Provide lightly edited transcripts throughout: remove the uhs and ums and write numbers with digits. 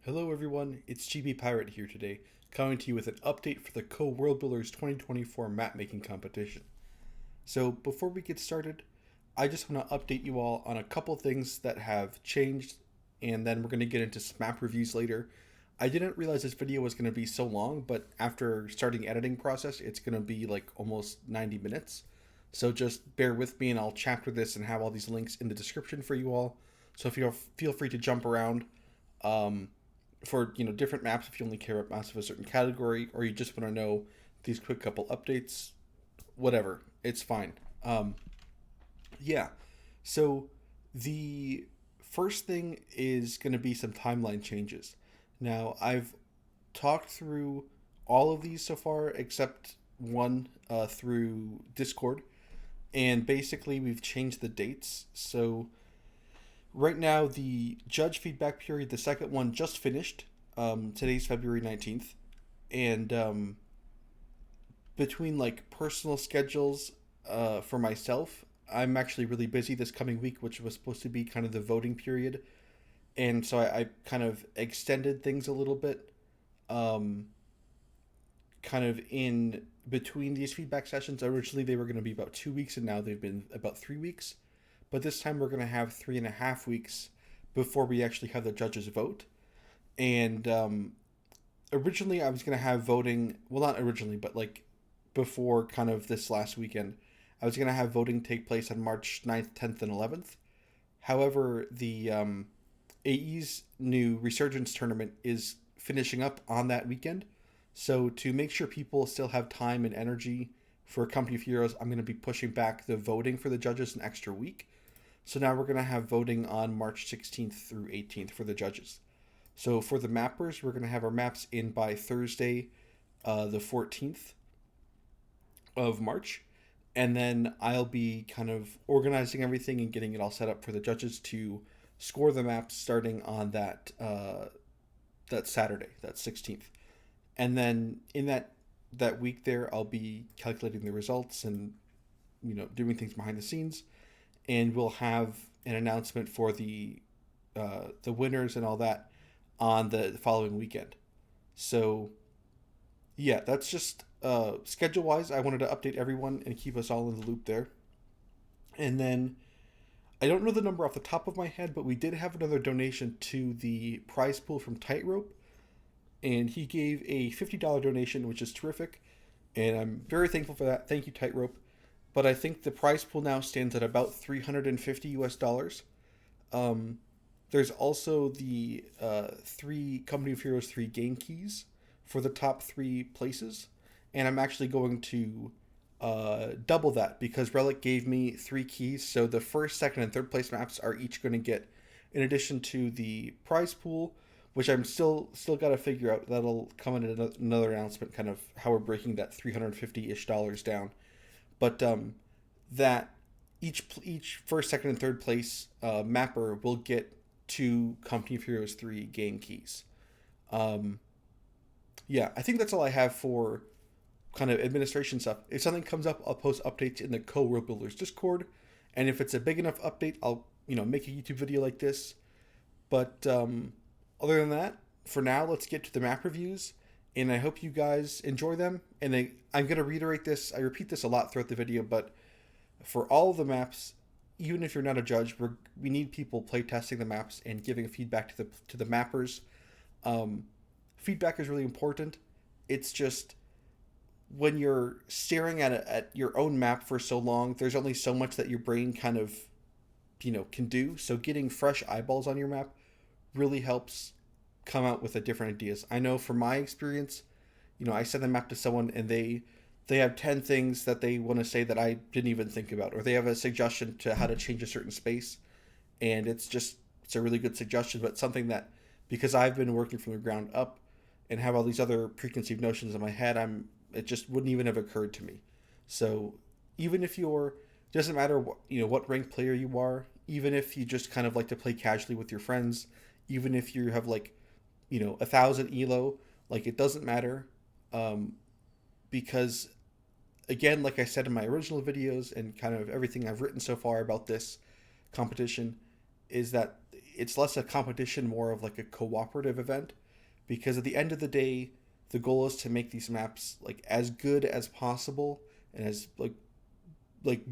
Hello everyone, it's GBPirate here today, coming to you with an update for the Co-World Builders 2024 map making competition. So before we get started, I just want to update you all on a couple things that have changed, and then we're going to get into some map reviews later. I didn't realize this video was going to be so long, but after starting editing process, it's going to be like almost 90 minutes. So just bear with me and I'll chapter this and have all these links in the description for you all. So if you feel free to jump around. Um, for different maps if you only care about maps of a certain category or you just want to know these quick couple updates, whatever, it's fine. Yeah, so the first thing is going to be some timeline changes. Now I've talked through all of these so far except one through Discord, and basically we've changed the dates. So right now, the judge feedback period, the second one, just finished. Today's February 19th. And between like personal schedules for myself, I'm actually really busy this coming week, which was supposed to be kind of the voting period. And so I kind of extended things a little bit, um, kind of in between these feedback sessions. Originally, they were going to be about 2 weeks, and now they've been about 3 weeks. But this time we're going to have 3.5 weeks before we actually have the judges vote. And originally I was going to have voting, well, not originally, but like before kind of this last weekend, I was going to have voting take place on March 9th, 10th, and 11th. However, the AE's new Resurgence tournament is finishing up on that weekend. So to make sure people still have time and energy for Company of Heroes, I'm going to be pushing back the voting for the judges an extra week. So now we're going to have voting on March 16th through 18th for the judges. So for the mappers, we're going to have our maps in by Thursday, the 14th of March. And then I'll be kind of organizing everything and getting it all set up for the judges to score the maps starting on that Saturday, that 16th. And then in that week there, I'll be calculating the results and doing things behind the scenes, and we'll have an announcement for the winners and all that on the following weekend. So yeah, that's just schedule wise. I wanted to update everyone and keep us all in the loop there. And then I don't know the number off the top of my head, but we did have another donation to the prize pool from Tightrope, and he gave a $50 donation, which is terrific, and I'm very thankful for that. Thank you, Tightrope. But I think the prize pool now stands at about 350 US dollars. There's also the three Company of Heroes 3 game keys for the top three places, and I'm actually going to double that because Relic gave me three keys. So the first, second, and third place maps are each going to get, in addition to the prize pool, which I'm still got to figure out. That'll come in another announcement, kind of how we're breaking that $350-ish down. But that each first, second, and third place mapper will get two Company of Heroes 3 game keys. Yeah, I think that's all I have for kind of administration stuff. If something comes up, I'll post updates in the Co-World Builders Discord, and if it's a big enough update, I'll make a YouTube video like this. But other than that, for now, let's get to the map reviews, and I hope you guys enjoy them. And I'm going to reiterate this. I repeat this a lot throughout the video, but for all of the maps, even if you're not a judge, we need people playtesting the maps and giving feedback to the mappers. Feedback is really important. It's just when you're staring at your own map for so long, there's only so much that your brain kind of can do. So getting fresh eyeballs on your map really helps come out with different ideas. I know from my experience, I send the map to someone and they have 10 things that they want to say that I didn't even think about, or they have a suggestion to how to change a certain space, and it's a really good suggestion, but something that, because I've been working from the ground up and have all these other preconceived notions in my head, it just wouldn't even have occurred to me. So even if doesn't matter what ranked player you are, even if you just kind of like to play casually with your friends, even if you have 1,000 elo, it doesn't matter, because again, like I said in my original videos and kind of everything I've written so far about this competition, is that it's less a competition, more of like a cooperative event, because at the end of the day, the goal is to make these maps like as good as possible and as like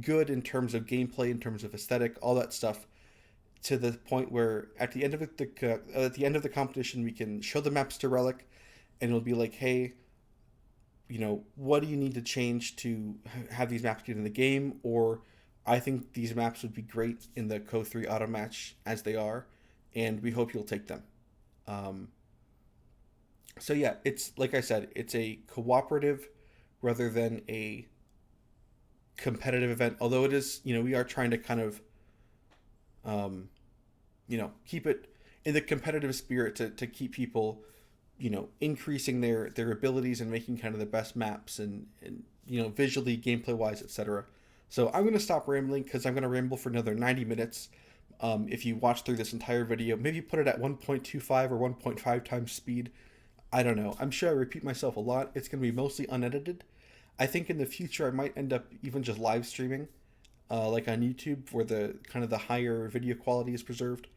good in terms of gameplay, in terms of aesthetic, all that stuff, to the point where at the end of the competition, we can show the maps to Relic, and it'll be like, hey, what do you need to change to have these maps get in the game? Or I think these maps would be great in the Co3 auto match as they are, and we hope you'll take them. So yeah, it's like I said, it's a cooperative rather than a competitive event. Although it is, we are trying to kind of, keep it in the competitive spirit to keep people, increasing their abilities and making kind of the best maps and visually, gameplay wise, etc. So I'm going to stop rambling because I'm going to ramble for another 90 minutes. If you watch through this entire video, maybe put it at 1.25 or 1.5 times speed. I don't know. I'm sure I repeat myself a lot. It's going to be mostly unedited. I think in the future I might end up even just live streaming, like on YouTube, where the kind of the higher video quality is preserved.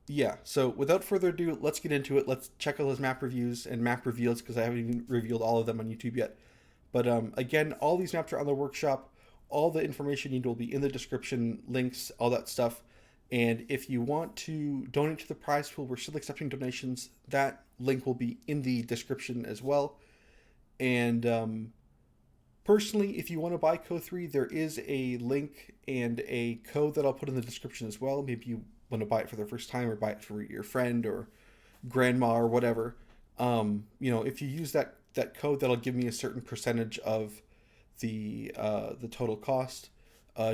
Yeah. So without further ado, let's get into it. Let's check out those map reviews and map reveals, because I haven't even revealed all of them on YouTube yet. But again, all these maps are on the workshop. All the information you need will be in the description, links, all that stuff. And if you want to donate to the prize pool, we're still accepting donations. That link will be in the description as well. And personally, if you want to buy Co3, there is a link and a code that I'll put in the description as well. Maybe you want to buy it for the first time, or buy it for your friend or grandma or whatever. If you use that code, that'll give me a certain percentage of the total cost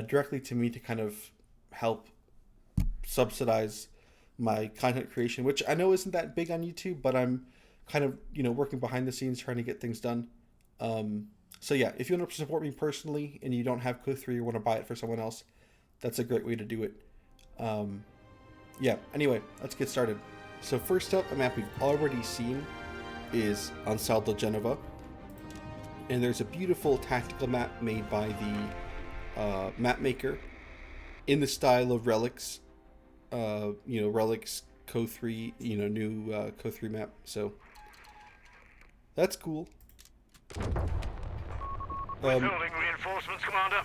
directly to me, to kind of help subsidize my content creation, which I know isn't that big on YouTube, but I'm kind of working behind the scenes trying to get things done. So yeah, if you want to support me personally and you don't have Co3 or want to buy it for someone else, that's a great way to do it. Yeah, anyway, let's get started. So first up, a map we've already seen is Ansaldo Genova, and there's a beautiful tactical map made by the map maker in the style of Relic's, Relic's Co3, new Co3 map. So that's cool. We're building reinforcements, Commander.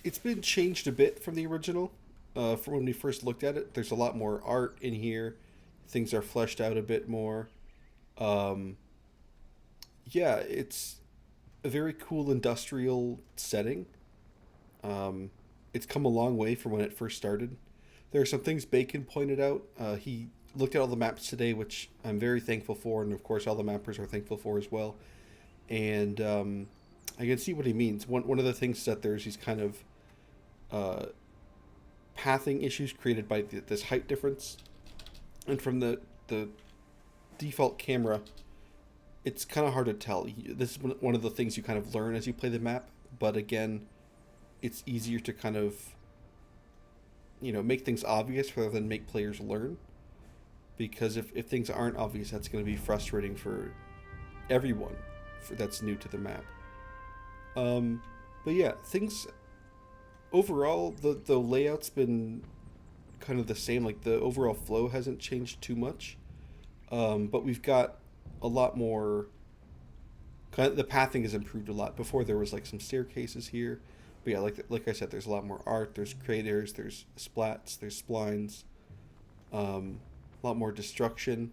It's been changed a bit from the original. From when we first looked at it, there's a lot more art in here. Things are fleshed out a bit more. Yeah, it's a very cool industrial setting. It's come a long way from when it first started. There are some things Bacon pointed out. He looked at all the maps today, which I'm very thankful for, and of course all the mappers are thankful for as well. And I can see what he means. One of the things is that there's these kind of pathing issues created by this height difference. And from the default camera, it's kind of hard to tell. This is one of the things you kind of learn as you play the map. But again, it's easier to kind of, make things obvious rather than make players learn. Because if things aren't obvious, that's going to be frustrating for everyone that's new to the map. But yeah, things overall, the layout's been kind of the same. Like the overall flow hasn't changed too much, but we've got a lot more. The pathing has improved a lot. Before there was like some staircases here, but yeah, like I said, there's a lot more art. There's craters. There's splats. There's splines. A lot more destruction.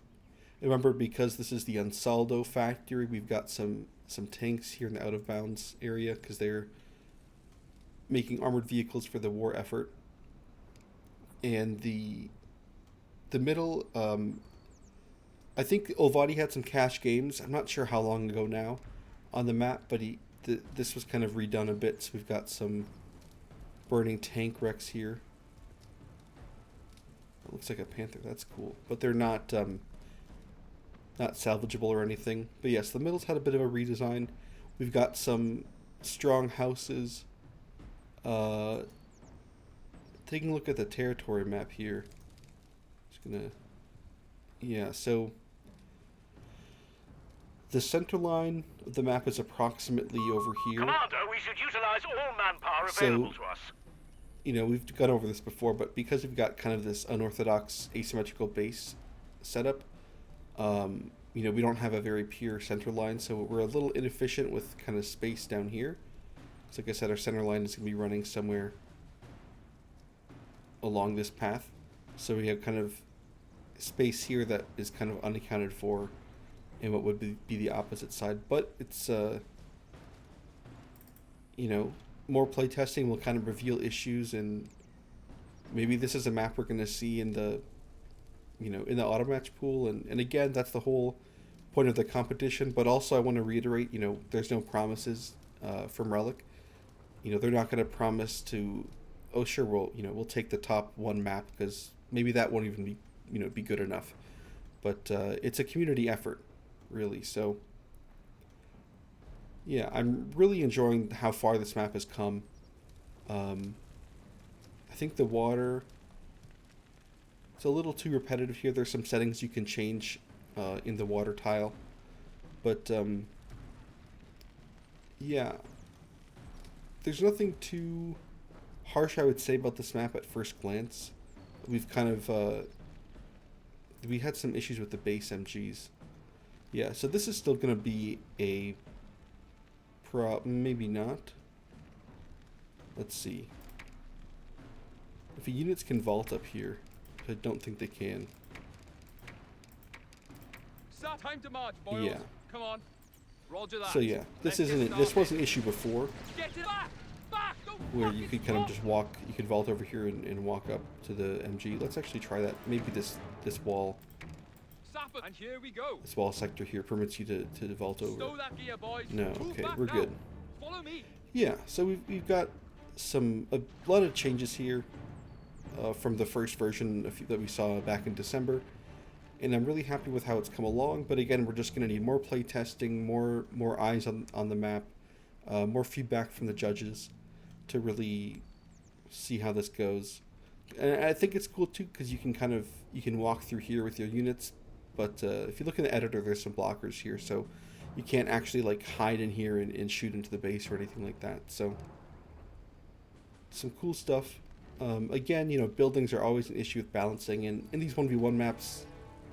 And remember, because this is the Ansaldo factory, we've got some tanks here in the out of bounds area because they're making armored vehicles for the war effort. And the middle, I think Olvati had some cache games. I'm not sure how long ago now on the map, but this was kind of redone a bit. So we've got some burning tank wrecks here. It looks like a panther. That's cool, but they're not salvageable or anything. But yes, the middle's had a bit of a redesign. We've got some strong houses. Taking a look at the territory map here. Just gonna, yeah. So the center line of the map is approximately over here. Commander, we should utilize all manpower available to us. we've gone over this before, but because we've got kind of this unorthodox asymmetrical base setup, we don't have a very pure center line, so we're a little inefficient with kind of space down here. So like I said, our center line is going to be running somewhere along this path. So we have kind of space here that is kind of unaccounted for in what would be the opposite side. But it's, more playtesting will kind of reveal issues, and maybe this is a map we're going to see in the, in the auto match pool. And again, that's the whole point of the competition. But also I want to reiterate, there's no promises from Relic. They're not going to promise to, oh sure, we'll take the top one map, because maybe that won't even be good enough. But it's a community effort, really. So yeah, I'm really enjoying how far this map has come. I think the water, it's a little too repetitive here. There's some settings you can change in the water tile, but yeah, there's nothing too harsh I would say about this map at first glance. We've kind of we had some issues with the base MGs. Yeah, so this is still going to be a maybe not. Let's see. If the units can vault up here, I don't think they can. Time to march, boys. Yeah. Come on. Roger that. So yeah, this was an issue before, Get it back. Back. where you could kind of just walk. You could vault over here and walk up to the MG. Let's actually try that. Maybe this wall. And here we go. This wall sector here permits you to vault over. Stow that gear, boys. No, Move okay, back we're now. good. Follow me. Yeah, so we've got a lot of changes here from the first version that we saw back in December, and I'm really happy with how it's come along. But again, we're just going to need more play testing, more eyes on the map, more feedback from the judges to really see how this goes. And I think it's cool too, because you can walk through here with your units. But if you look in the editor, there's some blockers here, so you can't actually like hide in here and shoot into the base or anything like that. So some cool stuff. Again, buildings are always an issue with balancing, and in these 1v1 maps,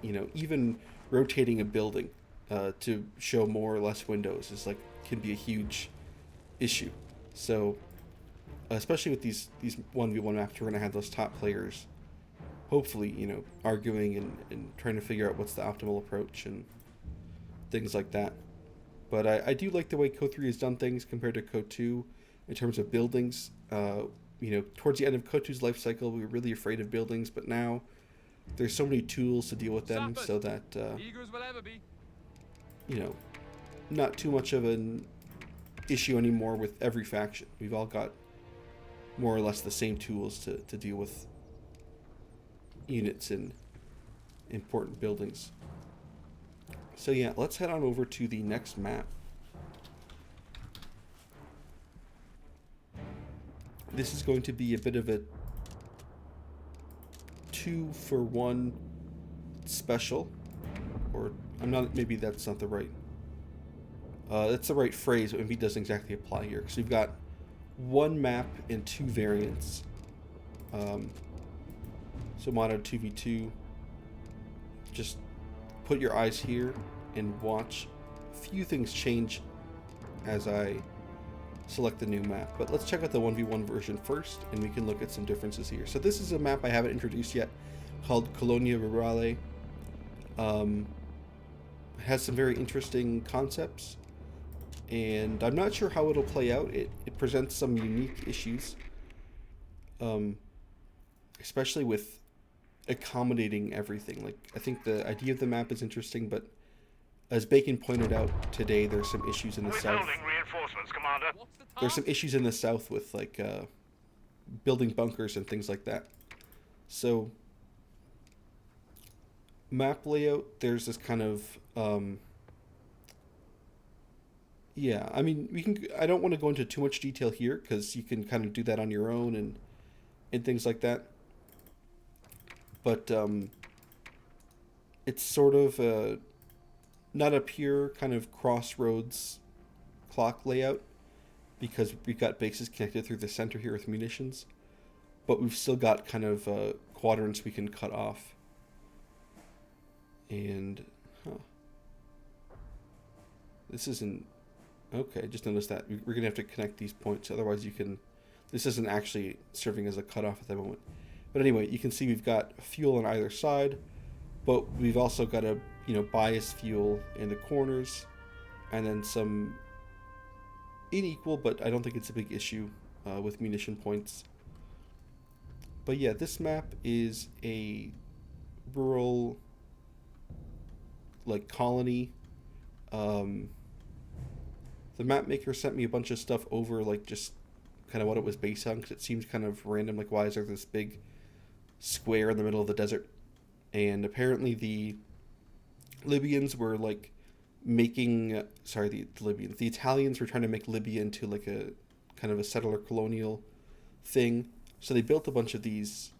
even rotating a building to show more or less windows can be a huge issue. So especially with these 1v1 maps, we're going to have those top players hopefully, arguing and trying to figure out what's the optimal approach and things like that. But I do like the way CoH3 has done things compared to CoH2 in terms of buildings. Towards the end of CoH2's life cycle, we were really afraid of buildings, but now there's so many tools to deal with them, so that, Eager as will ever be. not too much of an issue anymore with every faction. We've all got more or less the same tools to deal with units in important buildings. So yeah, let's head on over to the next map. This is going to be a bit of a 2-for-1 special, or maybe that's not the right that's the right phrase, but maybe it doesn't exactly apply here, because we've got one map and two variants. So modded 2v2, just put your eyes here and watch a few things change as I select the new map. But let's check out the 1v1 version first, and we can look at some differences here. So this is a map I haven't introduced yet, called Colonia Rurale. It has some very interesting concepts, and I'm not sure how it'll play out. It presents some unique issues, especially with accommodating everything. Like, I think the idea of the map is interesting, but as Bacon pointed out today, there's some issues in the south. Withholding reinforcements, Commander. There's some issues in the south with building bunkers and things like that. So map layout, there's this kind of yeah, I mean, I don't want to go into too much detail here, because you can kind of do that on your own and things like that. But it's sort of not a pure kind of crossroads clock layout, because we've got bases connected through the center here with munitions. but we've still got kind of quadrants we can cut off. And, this isn't, okay, just noticed that. We're going to have to connect these points, otherwise you can, this isn't actually serving as a cutoff at the moment. But anyway, you can see we've got fuel on either side, but we've also got a, bias fuel in the corners, and then some unequal, but I don't think it's a big issue with munition points. But yeah, this map is a rural, like, colony. The map maker sent me a bunch of stuff over, like, just kind of what it was based on, because it seems kind of random, like, why is there this big square in the middle of the desert? And apparently the Libyans were, like, making, the Libyans, the Italians were trying to make Libya into, like, a kind of a settler colonial thing. So they built a bunch of these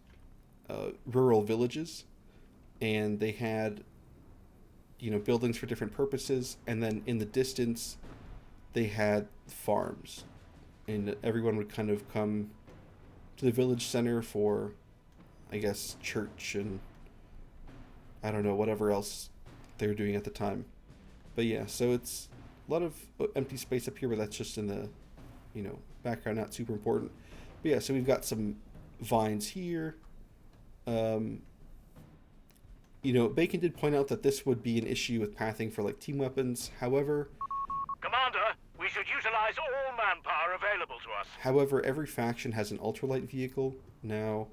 rural villages, and they had, buildings for different purposes, and then in the distance they had farms, and everyone would kind of come to the village center for, I guess, church and I don't know, whatever else they were doing at the time. But yeah, so it's a lot of empty space up here, but that's just in the, background, not super important. But yeah, so we've got some vines here. Bacon did point out that this would be an issue with pathing for, like, team weapons. However, Commander, we should utilize all manpower available to us. However, every faction has an ultralight vehicle now.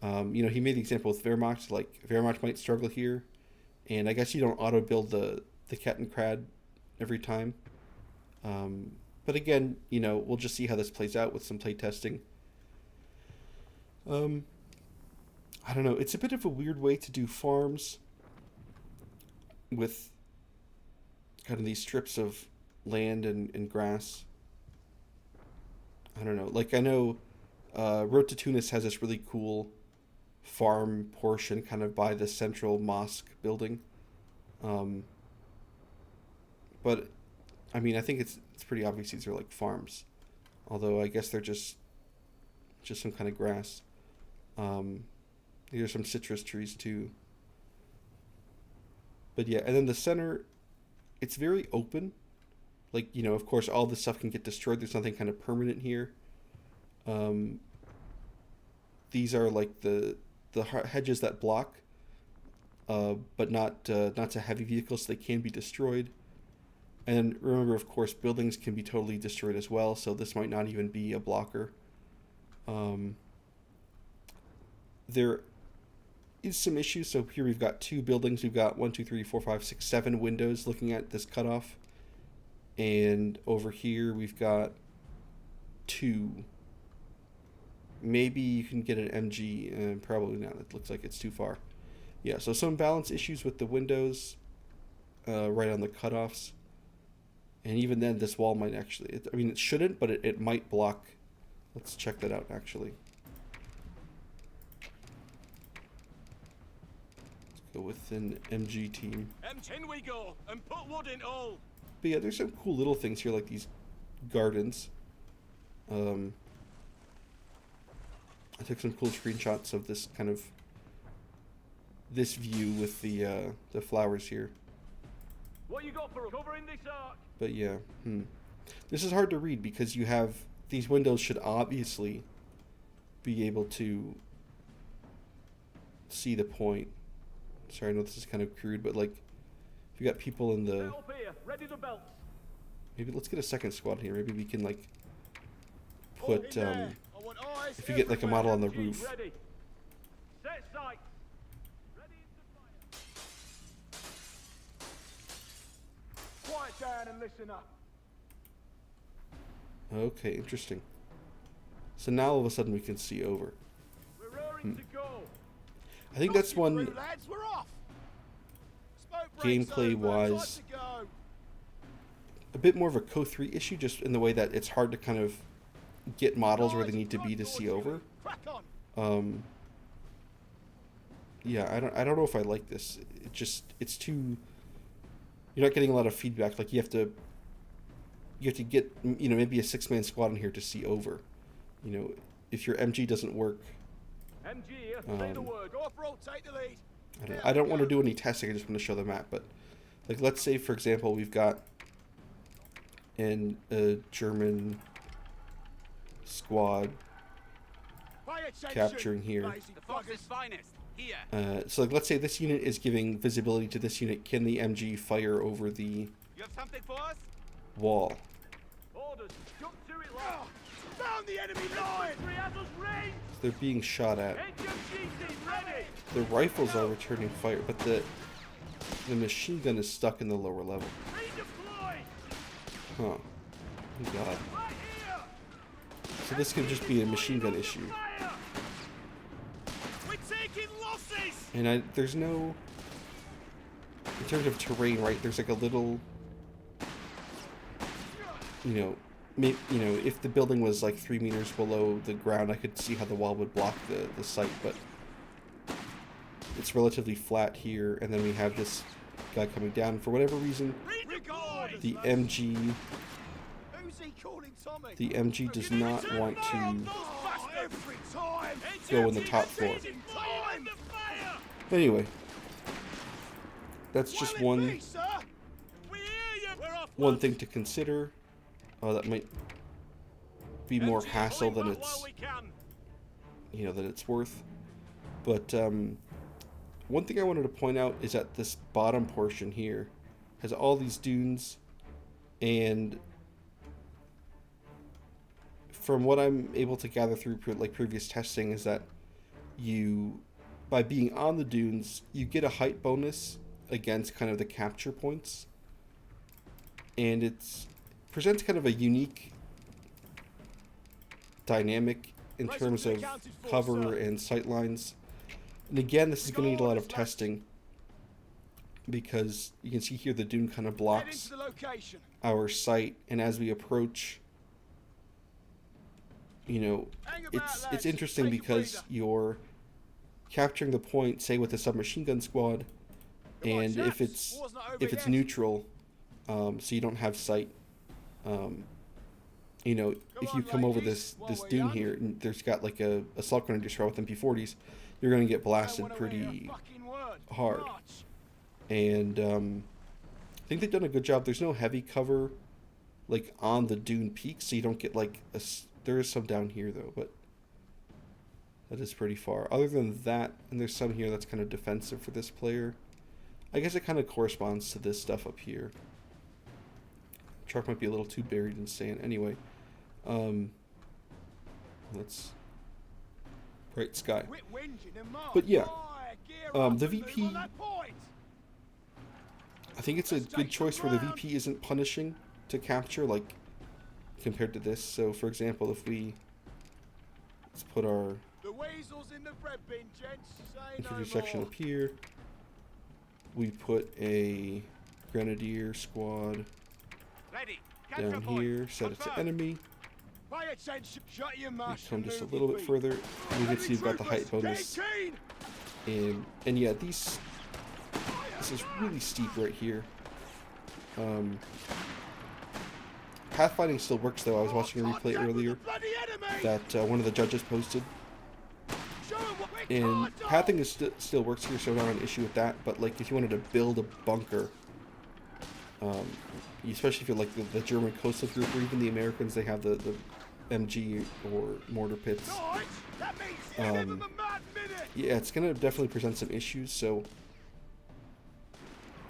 He made the example with Wehrmacht. Like, Wehrmacht might struggle here, and I guess you don't auto build the Kettenkrad every time. But again, we'll just see how this plays out with some play testing. I don't know. It's a bit of a weird way to do farms with kind of these strips of land and grass. I don't know. Like, I know Road to Tunis has this really cool farm portion kind of by the central mosque building. But, I mean, I think it's pretty obvious these are, like, farms. Although I guess they're just some kind of grass. These are some citrus trees too. But yeah, and then the center, it's very open. Like, of course, all this stuff can get destroyed. There's nothing kind of permanent here. These are like the hedges that block, but not to heavy vehicles, so they can be destroyed. And remember, of course, buildings can be totally destroyed as well, so this might not even be a blocker. There is some issues. So here we've got two buildings. We've got 1, 2, 3, 4, 5, 6, 7 windows looking at this cutoff. And over here we've got 2. Maybe you can get an MG, probably not. It looks like it's too far. Yeah, so some balance issues with the windows right on the cutoffs. And even then, this wall might actually, it shouldn't, but it might block. Let's check that out, actually. Let's go with an MG team. M10 we go, and put wood in all. But yeah, there's some cool little things here, like these gardens. I took some cool screenshots of this kind of, this view with the flowers here. What you got for covering this arc? But yeah, this is hard to read because you have, these windows should obviously be able to see the point. Sorry, I know this is kind of crude, but like, if you got people in the, maybe let's get a second squad here. Maybe we can like put, if you get like a model on the roof. Set sight. Quiet down and listen up. Okay, interesting. So now all of a sudden we can see over. We're roaring to go. I think that's one gameplay wise a bit more of a CoH issue, just in the way that it's hard to kind of get models where they need to be to see over. Yeah, I don't know if I like this. It's too, you're not getting a lot of feedback. Like you have to get, maybe a 6-man squad in here to see over. If your MG doesn't work, MG here. Say the word. Go for all, take the lead. I don't want to do any testing. I just want to show the map. But like, let's say for example, we've got a German squad capturing here. The Fox's finest. Here. So like, let's say this unit is giving visibility to this unit. Can the MG fire over the You have something for us? wall? Orders. Jump to it, lad. Found the enemy line! Three has us range. They're being shot at. HMG team ready. The rifles are returning fire, but the machine gun is stuck in the lower level. Redeploy. Huh. Oh god. Right here. So this could just be a machine gun issue. Fire. We're taking losses! And there's no... In terms of terrain, right, there's like a little... if the building was like 3 meters below the ground, I could see how the wall would block the site, but it's relatively flat here, and then we have this guy coming down. For whatever reason, the MG does not want to go in the top floor. Anyway, that's just one thing to consider. That might be more hassle than it's worth. But one thing I wanted to point out is that this bottom portion here has all these dunes, and from what I'm able to gather through like previous testing is that by being on the dunes, you get a height bonus against kind of the capture points, and it presents kind of a unique dynamic in terms of cover and sight lines. And again, this is going to need a lot of testing, because you can see here the dune kind of blocks our sight, and as we approach, it's interesting because you're capturing the point, say with a submachine gun squad, and if it's neutral, so you don't have sight, if you come over this dune here, and there's got like a assault grenadier squad with MP40s, you're going to get blasted pretty hard. And I think they've done a good job. There's no heavy cover like on the dune peak, so you don't get like there is some down here though, but that is pretty far. Other than that, and there's some here that's kind of defensive for this player. I guess it kind of corresponds to this stuff up here. Truck might be a little too buried in sand. Anyway, let's bright sky. But yeah, the VP, I think it's a good choice where the VP isn't punishing to capture like compared to this. So for example, if let's put our infantry section up here, we put a grenadier squad down here, set it to enemy. We come just a little bit further, and you can see we've got the height bonus. And yeah, this is really steep right here. Pathfinding still works though. I was watching a replay earlier that one of the judges posted. And pathing still works here, so not an issue with that. But like, if you wanted to build a bunker, especially if you're like the German coastal group, or even the Americans, they have the MG or mortar pits. Yeah, it's gonna definitely present some issues. So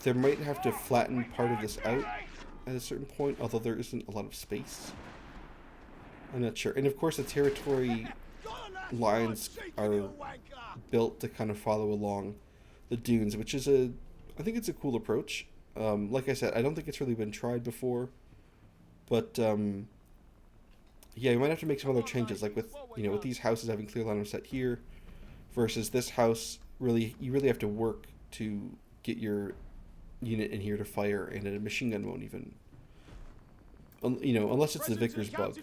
there might have to flatten part of this out at a certain point, although there isn't a lot of space. I'm not sure. And of course, the territory lines are built to kind of follow along the dunes, which is I think it's a cool approach. Like I said, I don't think it's really been tried before, but yeah, you might have to make some other changes, like with with these houses having clear line of sight here, versus this house. You really have to work to get your unit in here to fire, and a machine gun won't even. Unless it's the Vickers bug,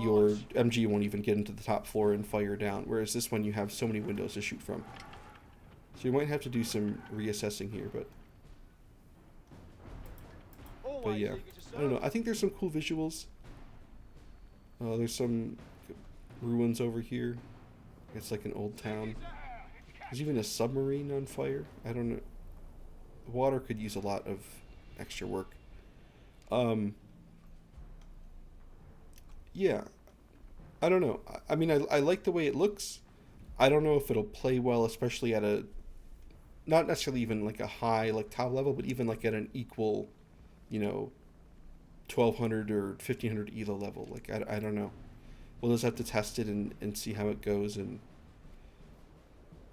your MG won't even get into the top floor and fire down. Whereas this one, you have so many windows to shoot from. So you might have to do some reassessing here, but yeah, I don't know. I think there's some cool visuals. There's some ruins over here. It's like an old town. There's even a submarine on fire. I don't know. Water could use a lot of extra work. Yeah. I don't know. I mean, I like the way it looks. I don't know if it'll play well, especially at a, not necessarily even like a high, like top level, but even like at an equal, you know, 1200 or 1500 ELO level. Like, I don't know. We'll just have to test it and see how it goes. And,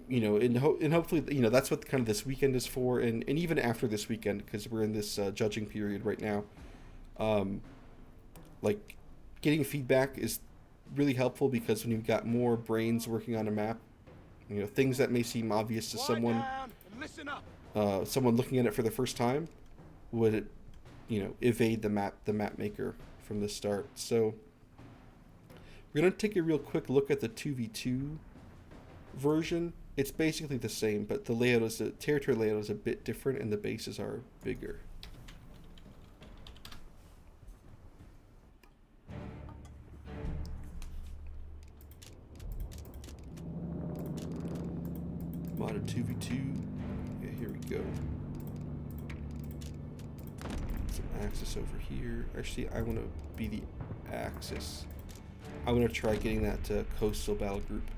you know, and hopefully, you know, that's what kind of this weekend is for. And even after this weekend, because we're in this judging period right now, like, getting feedback is really helpful, because when you've got more brains working on a map, you know, things that may seem obvious to someone, someone looking at it for the first time, would, you know, evade the map maker from the start. So we're gonna take a real quick look at the 2v2 version. It's basically the same, but the territory layout is a bit different, and the bases are bigger. Modded 2v2. Yeah, here we go. Some Axis over here. Actually, I want to be the Axis. I'm going to try getting that coastal battle group.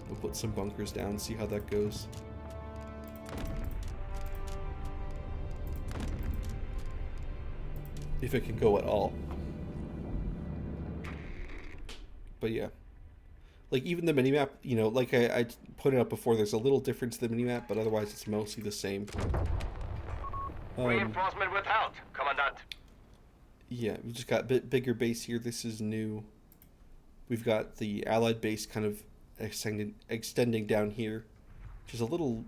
We'll put some bunkers down, see how that goes. If it can go at all. But yeah, like even the minimap, you know, like I pointed out before, there's a little difference in the minimap, but otherwise it's mostly the same. Reinforcement withheld, Commandant. Yeah, we just got a bit bigger base here. This is new. We've got the Allied base kind of extending down here, which is a little,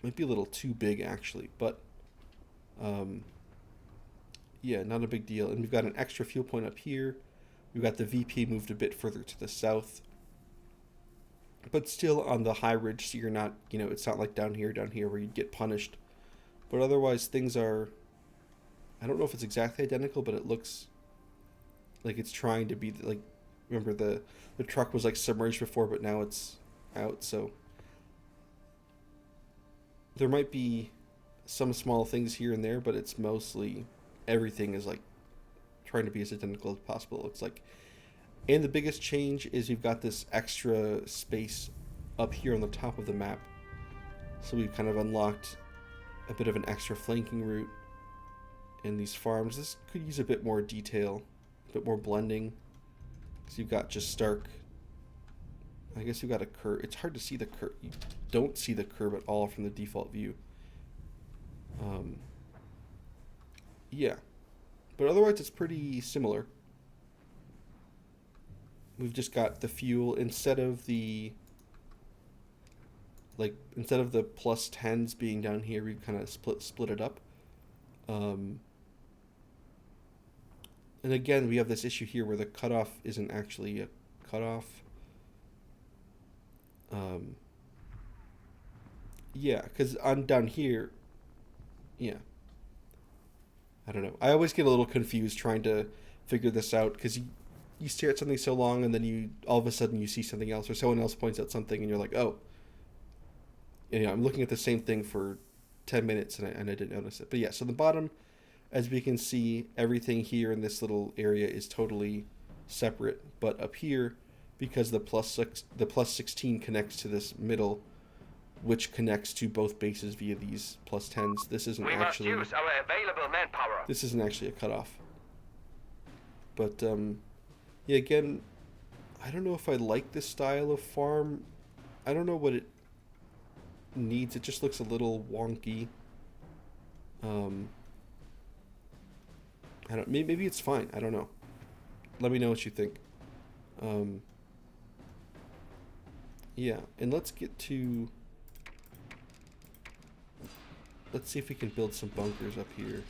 might be a little too big actually, but yeah, not a big deal. And we've got an extra fuel point up here. We've got the VP moved a bit further to the south, but still on the high ridge, so you're not, you know, it's not like down here where you'd get punished. But otherwise, things are, I don't know if it's exactly identical, but it looks like it's trying to be, like, remember the truck was like submerged before, but now it's out, so there might be some small things here and there, but it's mostly, everything is like trying to be as identical as possible, it looks like. And the biggest change is you've got this extra space up here on the top of the map. So we've kind of unlocked a bit of an extra flanking route in these farms. This could use a bit more detail, a bit more blending. So you've got just stark, I guess you've got a curb. It's hard to see the curb. You don't see the curb at all from the default view. Yeah. But otherwise, it's pretty similar. We've just got the fuel instead of the, like, instead of the plus 10s being down here, we've kind of split it up. And again, we have this issue here where the cutoff isn't actually a cutoff. Yeah, because on down here, yeah. I don't know. I always get a little confused trying to figure this out, because you stare at something so long, and then you all of a sudden you see something else, or someone else points out something, and you're like, oh, you know, I'm looking at the same thing for 10 minutes, and I didn't notice it. But yeah, so the bottom, as we can see, everything here in this little area is totally separate. But up here, because the plus 16 connects to this middle, which connects to both bases via these plus 10s, this isn't actually, We must use our available manpower. this isn't actually a cutoff. But yeah, again, I don't know if I like this style of farm. I don't know what it needs. It just looks a little wonky. I don't. Maybe it's fine. I don't know. Let me know what you think. Yeah, and let's get to. Let's see if we can build some bunkers up here.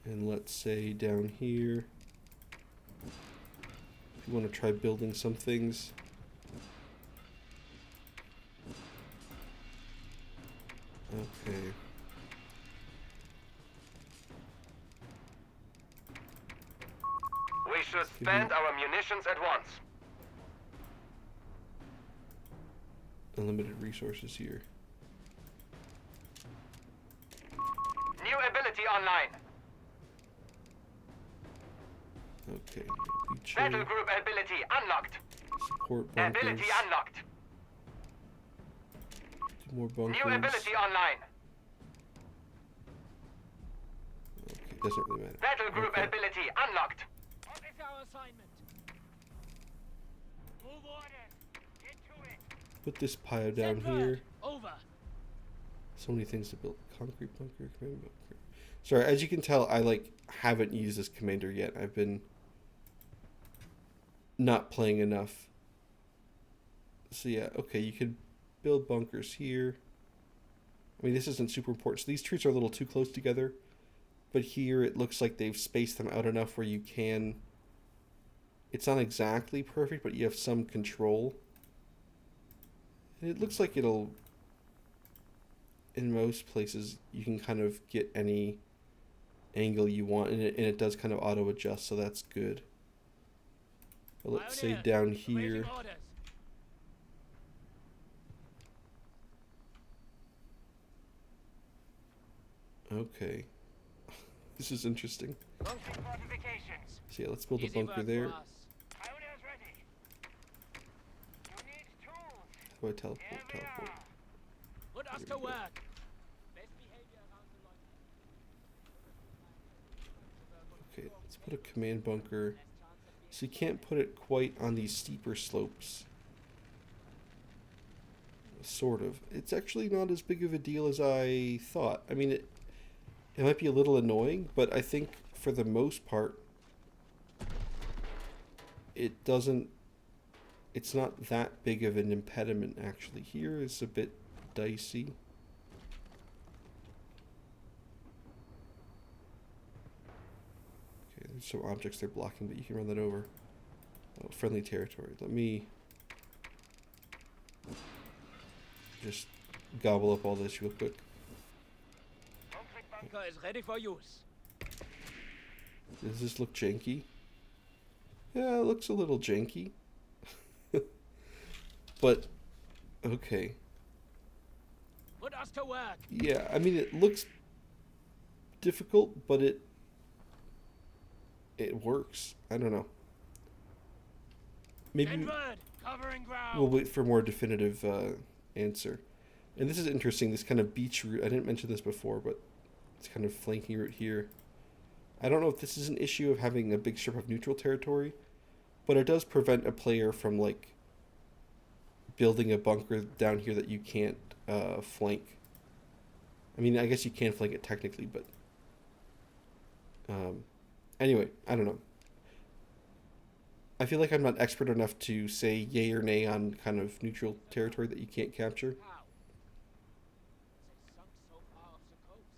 And let's say down here, if you want to try building some things. should spend our munitions at once. Unlimited resources here. New ability online. Okay. Battle group ability unlocked. Support bunkers. Ability unlocked. More bunkers. New ability online. Okay, doesn't really matter. Battle group Okay. ability unlocked. What is our assignment? Move orders. Get to it. Put this pile down Send word. here. Over. So many things to build. Concrete bunker, command bunker. Sorry, as you can tell, I haven't used this commander yet. I've been not playing enough. So yeah, okay, you could build bunkers here. I mean, this isn't super important. So these trees are a little too close together. But here it looks like they've spaced them out enough where you can... It's not exactly perfect, but you have some control. And it looks like it'll... In most places, you can kind of get any angle you want. And it does kind of auto-adjust, so that's good. But let's say down here... Awaiting orders. Okay. This is interesting. Fortifications. So yeah, let's build a Easy bunker work there. for us. Pioneers ready. Who needs tools? How do I teleport? Here we Teleport. are. Put us Here to we go. work. Best behavior around the Okay, let's put a command bunker. So you can't put it quite on these steeper slopes. Sort of. It's actually not as big of a deal as I thought. I mean, it might be a little annoying, but I think for the most part, it's not that big of an impediment, actually. Here is a bit dicey. Okay, there's some objects they're blocking, but you can run that over. Oh, friendly territory. Let me just gobble up all this real quick. bunker is ready for use. Does this look janky? Yeah, it looks a little janky. But, okay. Put us to work. Yeah, I mean, it looks difficult, but it works. I don't know. Maybe Send word. Covering ground. we'll wait for a more definitive answer. And this is interesting, this kind of beach route. I didn't mention this before, but it's kind of flanking route here. I don't know if this is an issue of having a big strip of neutral territory, but it does prevent a player from, like, building a bunker down here that you can't flank. I mean, I guess you can flank it technically, but... anyway, I don't know. I feel like I'm not expert enough to say yay or nay on kind of neutral territory that you can't capture. How? They sunk so far off the coast.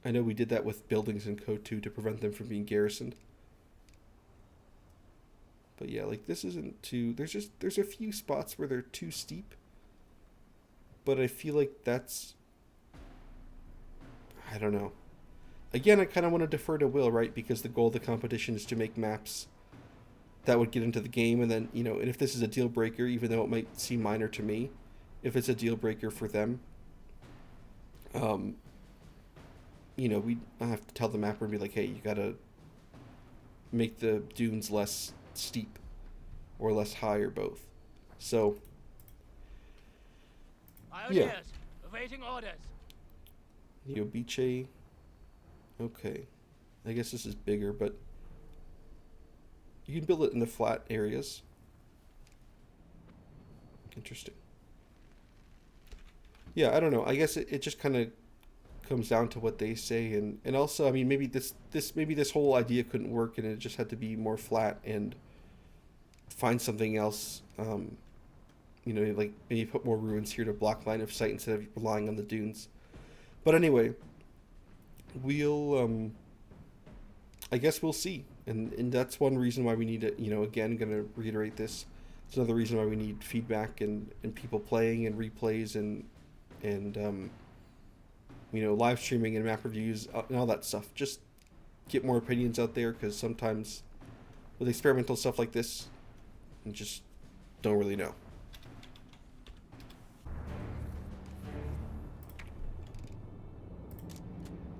I know we did that with buildings in Code 2 to prevent them from being garrisoned. But yeah, like, this isn't too... There's a few spots where they're too steep. But I feel like that's... I don't know. Again, I kind of want to defer to Will, right? Because the goal of the competition is to make maps that would get into the game. And then, you know, and if this is a deal breaker, even though it might seem minor to me, if it's a deal breaker for them, you know, I have to tell the mapper and be like, hey, you gotta make the dunes less steep or less high or both. So, Pioneers. Awaiting orders. Neobiche. Okay. I guess this is bigger, but you can build it in the flat areas. Interesting. Yeah, I don't know. I guess it just kind of comes down to what they say, and also, I mean, maybe this whole idea couldn't work, and it just had to be more flat and find something else. You know, like maybe put more ruins here to block line of sight instead of relying on the dunes. But anyway, we'll I guess we'll see, and that's one reason why we need to, you know, again, gonna reiterate this. It's another reason why we need feedback and people playing and replays and you know, live streaming and map reviews and all that stuff. Just get more opinions out there, because sometimes with experimental stuff like this, I just don't really know.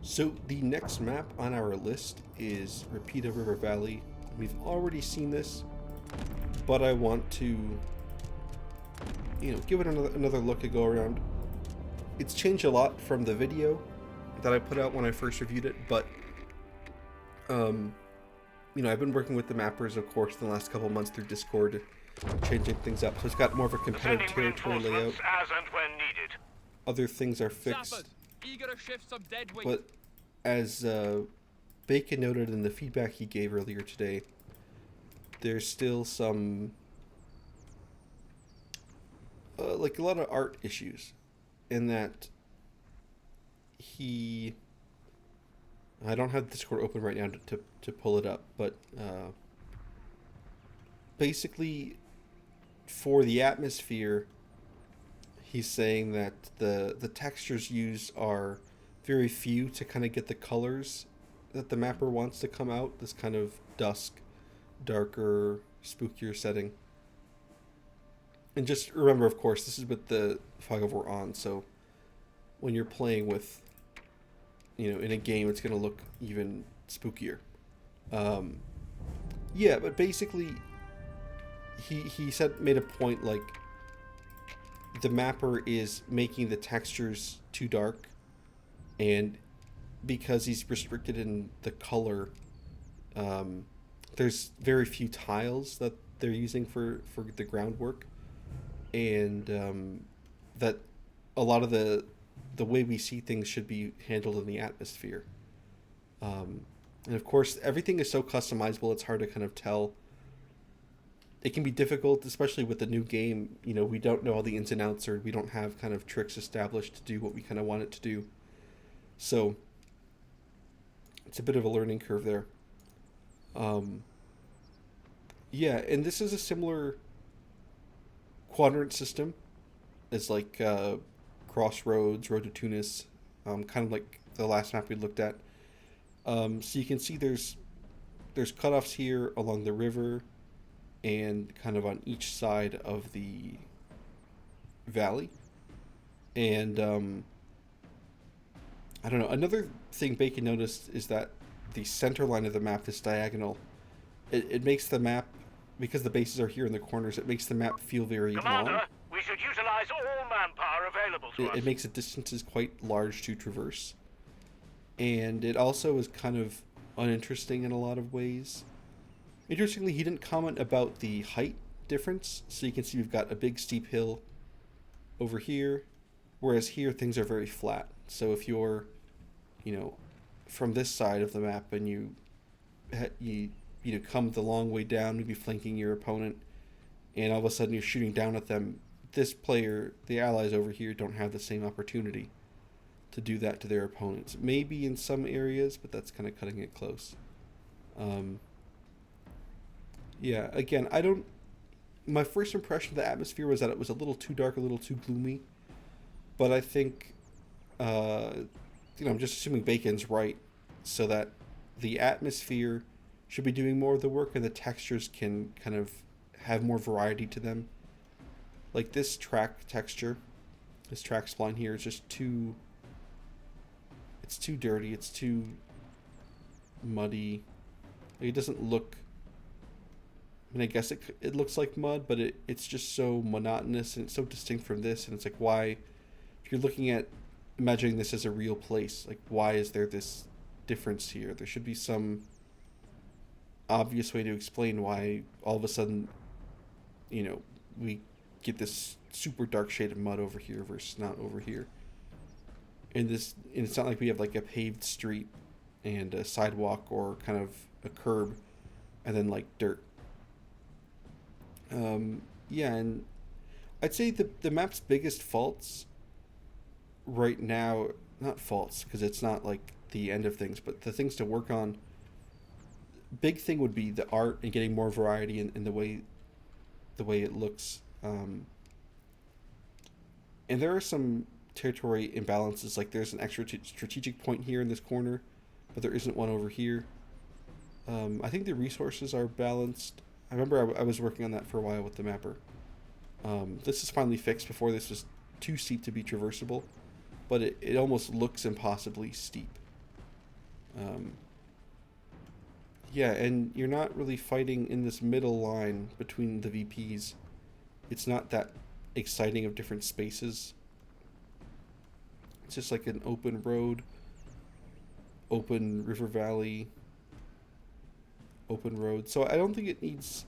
So the next map on our list is Rapido River Valley. We've already seen this, but I want to, give it another look, a go around. It's changed a lot from the video that I put out when I first reviewed it, but I've been working with the mappers, of course, in the last couple months through Discord, changing things up. So it's got more of a competitive territory layout. As and when needed. Other things are fixed. Zappers, eager to shift some dead weight. But as Bacon noted in the feedback he gave earlier today, there's still some, like a lot of art issues, in that I don't have Discord open right now to pull it up, but basically for the atmosphere, he's saying that the textures used are very few to kind of get the colors that the mapper wants to come out, this kind of dusk, darker, spookier setting. And just remember, of course, this is with the fog of war on, so when you're playing with, in a game, it's going to look even spookier. Yeah, but basically, he made a point, like, the mapper is making the textures too dark, and because he's restricted in the color, there's very few tiles that they're using for the groundwork, and that a lot of the way we see things should be handled in the atmosphere. And of course, everything is so customizable, it's hard to kind of tell. It can be difficult, especially with the new game. We don't know all the ins and outs, or we don't have kind of tricks established to do what we kind of want it to do. So it's a bit of a learning curve there. Yeah, and this is a similar quadrant system as like Crossroads, Road to Tunis, kind of like the last map we looked at. So you can see there's cutoffs here along the river and kind of on each side of the valley. And I don't know, another thing Bacon noticed is that the center line of the map, this diagonal, it makes the map, because the bases are here in the corners, it makes the map feel very Commander, long. we should utilize all manpower available to us. It makes the distances quite large to traverse. And it also is kind of uninteresting in a lot of ways. Interestingly, he didn't comment about the height difference. So you can see we've got a big steep hill over here, whereas here things are very flat. So if you're, from this side of the map and you come the long way down, maybe flanking your opponent, and all of a sudden you're shooting down at them, this player, the allies over here, don't have the same opportunity to do that to their opponents. Maybe in some areas, but that's kind of cutting it close. Yeah, again, my first impression of the atmosphere was that it was a little too dark, a little too gloomy, but I think, I'm just assuming Bacon's right, so that the atmosphere should be doing more of the work and the textures can kind of have more variety to them. Like this track texture, this track spline here is just it's too dirty, it's too muddy. It doesn't look, I guess it looks like mud, but it's just so monotonous and it's so distinct from this, and it's like, why, if you're looking at imagining this as a real place, like, why is there this difference here? There should be some obvious way to explain why all of a sudden, we get this super dark shade of mud over here versus not over here. And it's not like we have like a paved street and a sidewalk or kind of a curb and then like dirt. Yeah, and I'd say the map's biggest faults right now, not faults because it's not like the end of things, but the things to work on, big thing would be the art and getting more variety in the way it looks. And there are some territory imbalances, like there's an extra strategic point here in this corner, but there isn't one over here. I think the resources are balanced. I remember I was working on that for a while with the mapper. This is finally fixed. Before, this was too steep to be traversable, but it almost looks impossibly steep. Yeah, and you're not really fighting in this middle line between the VPs. It's not that exciting of different spaces. It's just like an open road, open river valley, open road. So I don't think it needs...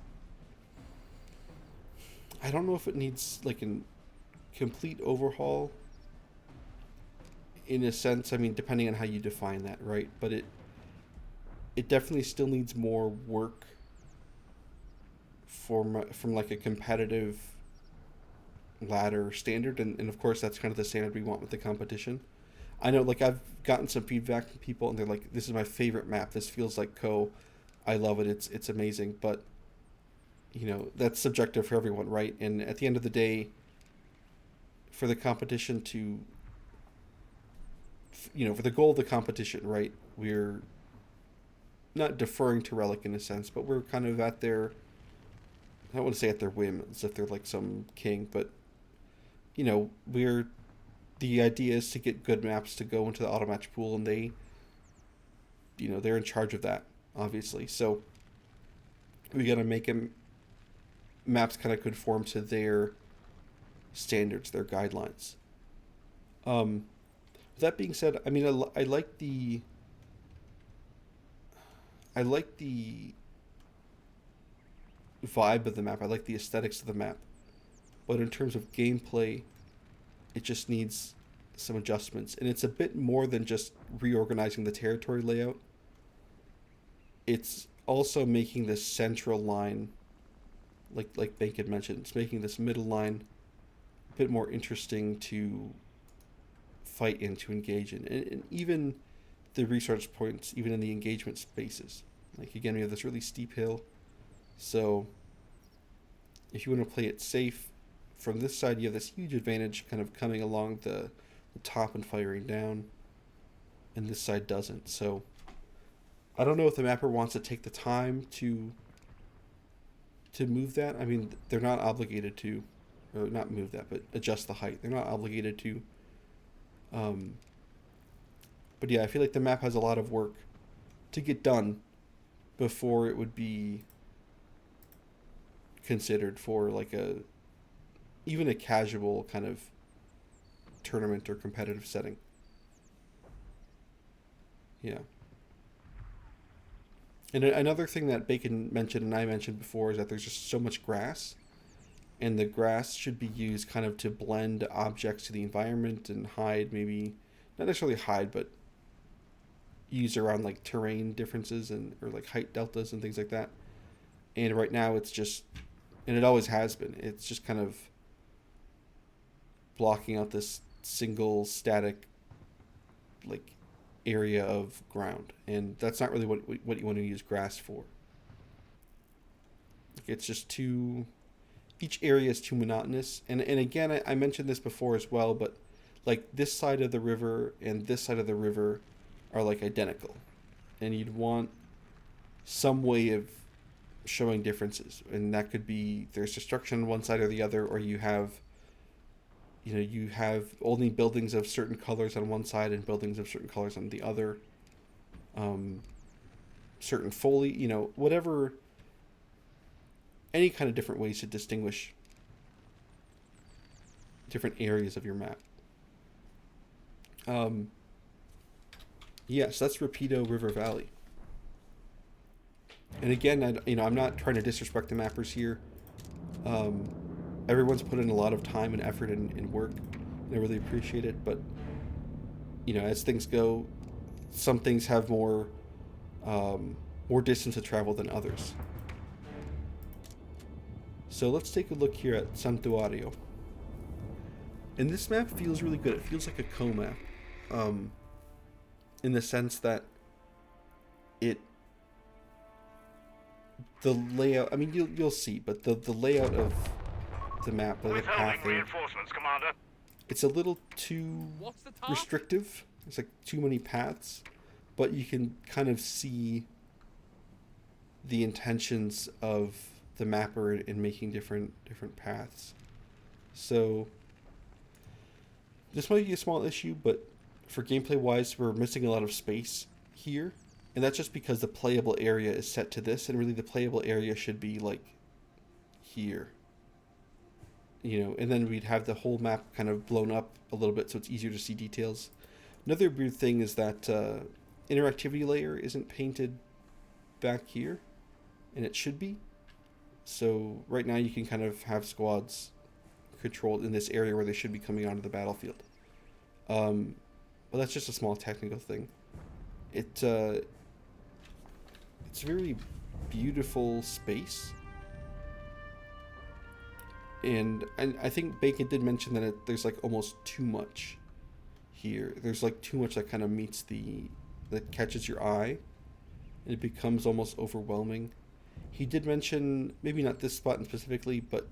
I don't know if it needs like a complete overhaul. In a sense, I mean, depending on how you define that, right? But it definitely still needs more work from like a competitive ladder standard, and of course that's kind of the standard we want with the competition. I know, like, I've gotten some feedback from people and they're like, this is my favorite map, this feels like Co. I love it, it's amazing, but you know, that's subjective for everyone, right? And at the end of the day, for the competition to, you know, for the goal of the competition, right, we're not deferring to Relic in a sense, but we're kind of at their, I don't want to say at their whim, as if they're like some king, but, you know, the idea is to get good maps to go into the auto match pool, and they, you know, they're in charge of that, obviously. So we got to make them maps kind of conform to their standards, their guidelines. That being said, I mean, I like the vibe of the map. I like the aesthetics of the map. But in terms of gameplay, it just needs some adjustments. And it's a bit more than just reorganizing the territory layout. It's also making this central line, like Bank had mentioned, it's making this middle line a bit more interesting to fight in, to engage in. And even the resource points, even in the engagement spaces. Like, again, we have this really steep hill. So if you want to play it safe, from this side you have this huge advantage kind of coming along the top and firing down, and this side doesn't. So I don't know if the mapper wants to take the time to move that. I mean, they're not obligated to, or not move that, but adjust the height. They're not obligated to. But yeah, I feel like the map has a lot of work to get done before it would be considered for like even a casual kind of tournament or competitive setting. Yeah. And another thing that Bacon mentioned and I mentioned before is that there's just so much grass, and the grass should be used kind of to blend objects to the environment and hide, maybe not necessarily hide, but use around like terrain differences and or like height deltas and things like that. And right now it's just, and it always has been, it's just kind of blocking out this single static like area of ground, and that's not really what you want to use grass for. It's just too, each area is too monotonous. And again, I mentioned this before as well, but like this side of the river and this side of the river are like identical, and you'd want some way of showing differences, and that could be there's destruction on one side or the other, or you have only buildings of certain colors on one side and buildings of certain colors on the other, certain foliage, whatever, any kind of different ways to distinguish different areas of your map. Yes, that's Rapido River Valley. And again, I'm not trying to disrespect the mappers here. Everyone's put in a lot of time and effort and work, and I really appreciate it. But as things go, some things have more distance to travel than others. So let's take a look here at Santuario. And this map feels really good. It feels like a Co map, in the sense that the layout. I mean, you'll see, but the layout of the map, the pathing, reinforcements, Commander. it's a little too restrictive. It's like too many paths, but you can kind of see the intentions of the mapper in making different paths. So this might be a small issue, but for gameplay wise, we're missing a lot of space here, and that's just because the playable area is set to this, and really the playable area should be like here, you know, and then we'd have the whole map kind of blown up a little bit so it's easier to see details. Another weird thing is that interactivity layer isn't painted back here, and it should be. So right now you can kind of have squads controlled in this area where they should be coming onto the battlefield. But that's just a small technical thing. It's a very beautiful space. And I think Bacon did mention that there's like almost too much here. There's like too much that kind of that catches your eye. And it becomes almost overwhelming. He did mention, maybe not this spot specifically, but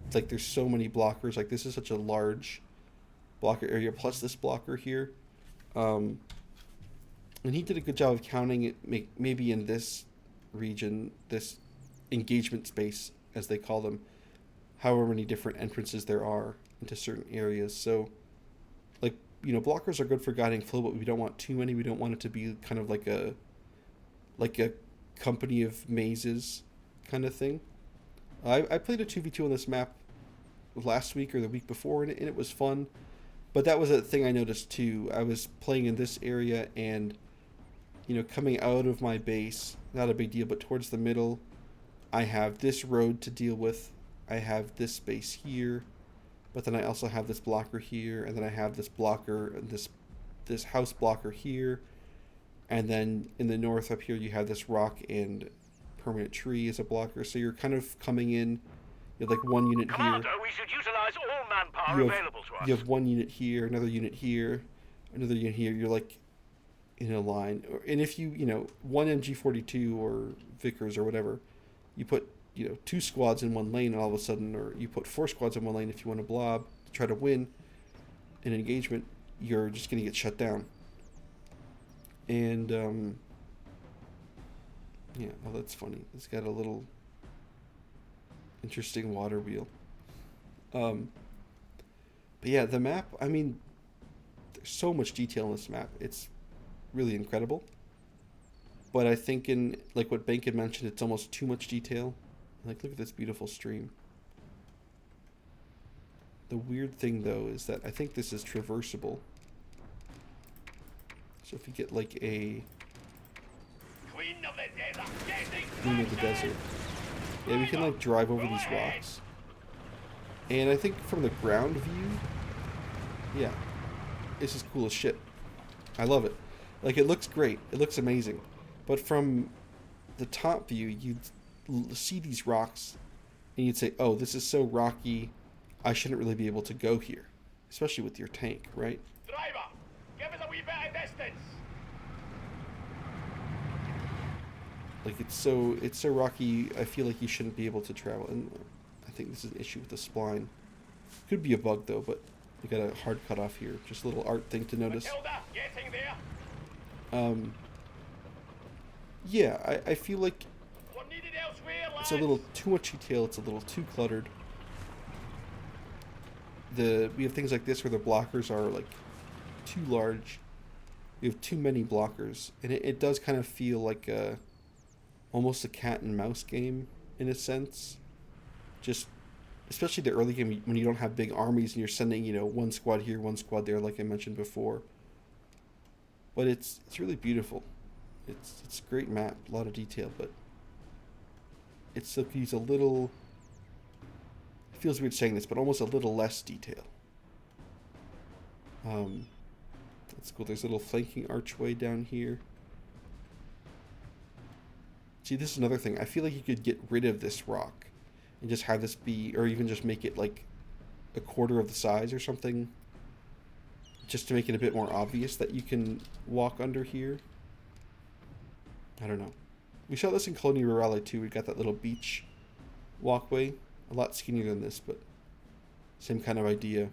it's like there's so many blockers. Like this is such a large blocker area, plus this blocker here. And he did a good job of counting it, maybe in this region, this engagement space, as they call them, however many different entrances there are into certain areas. So, like, you know, blockers are good for guiding flow, but we don't want too many. We don't want it to be kind of like a company of mazes kind of thing. I played a 2v2 on this map last week or the week before, and it was fun. But that was a thing I noticed too. I was playing in this area, and, you know, coming out of my base, not a big deal, but towards the middle, I have this road to deal with. I have this space here, but then I also have this blocker here, and then I have this blocker and this house blocker here. And then in the north up here, you have this rock and permanent tree as a blocker. So you're kind of coming in, you have like one unit Commander, here. we should utilize all manpower available to us. You have one unit here, another unit here, another unit here. You're like in a line. And if you know, one MG42 or Vickers or whatever, you put, you know, 2 squads in one lane, and all of a sudden, or you put 4 squads in one lane if you want to blob to try to win an engagement, you're just going to get shut down. And, yeah, oh, that's funny. It's got a little interesting water wheel. But yeah, the map, I mean, there's so much detail in this map. It's really incredible. But I think in, like what Bank had mentioned, it's almost too much detail. Like, look at this beautiful stream. The weird thing, though, is that I think this is traversable. So if you get like a Queen of the desert, getting Queen of the Desert, yeah, we can like drive over these rocks. And I think from the ground view, yeah, this is cool as shit. I love it. Like, it looks great. It looks amazing. But from the top view, you'd see these rocks, and you'd say, oh, this is so rocky, I shouldn't really be able to go here. Especially with your tank, right? driver, give us a wee bit of distance. Like, it's so rocky, I feel like you shouldn't be able to travel. And I think this is an issue with the spline. Could be a bug, though, but you got a hard cut off here. Just a little art thing to notice. Matilda, getting there. Yeah, I feel like We're needed elsewhere, lads. it's a little too much detail. It's a little too cluttered. We have things like this where the blockers are like too large. We have too many blockers, and it does kind of feel like almost a cat and mouse game in a sense. Just especially the early game when you don't have big armies and you're sending, you know, one squad here, one squad there, like I mentioned before. But it's really beautiful. It's a great map, a lot of detail, but it still needs a little. It feels weird saying this, but almost a little less detail. That's cool. There's a little flanking archway down here. See, this is another thing. I feel like you could get rid of this rock and just have this be, or even just make it like a quarter of the size or something, just to make it a bit more obvious that you can walk under here. I don't know. We saw this in Colonia Rurale too. We got that little beach walkway, a lot skinnier than this, but same kind of idea.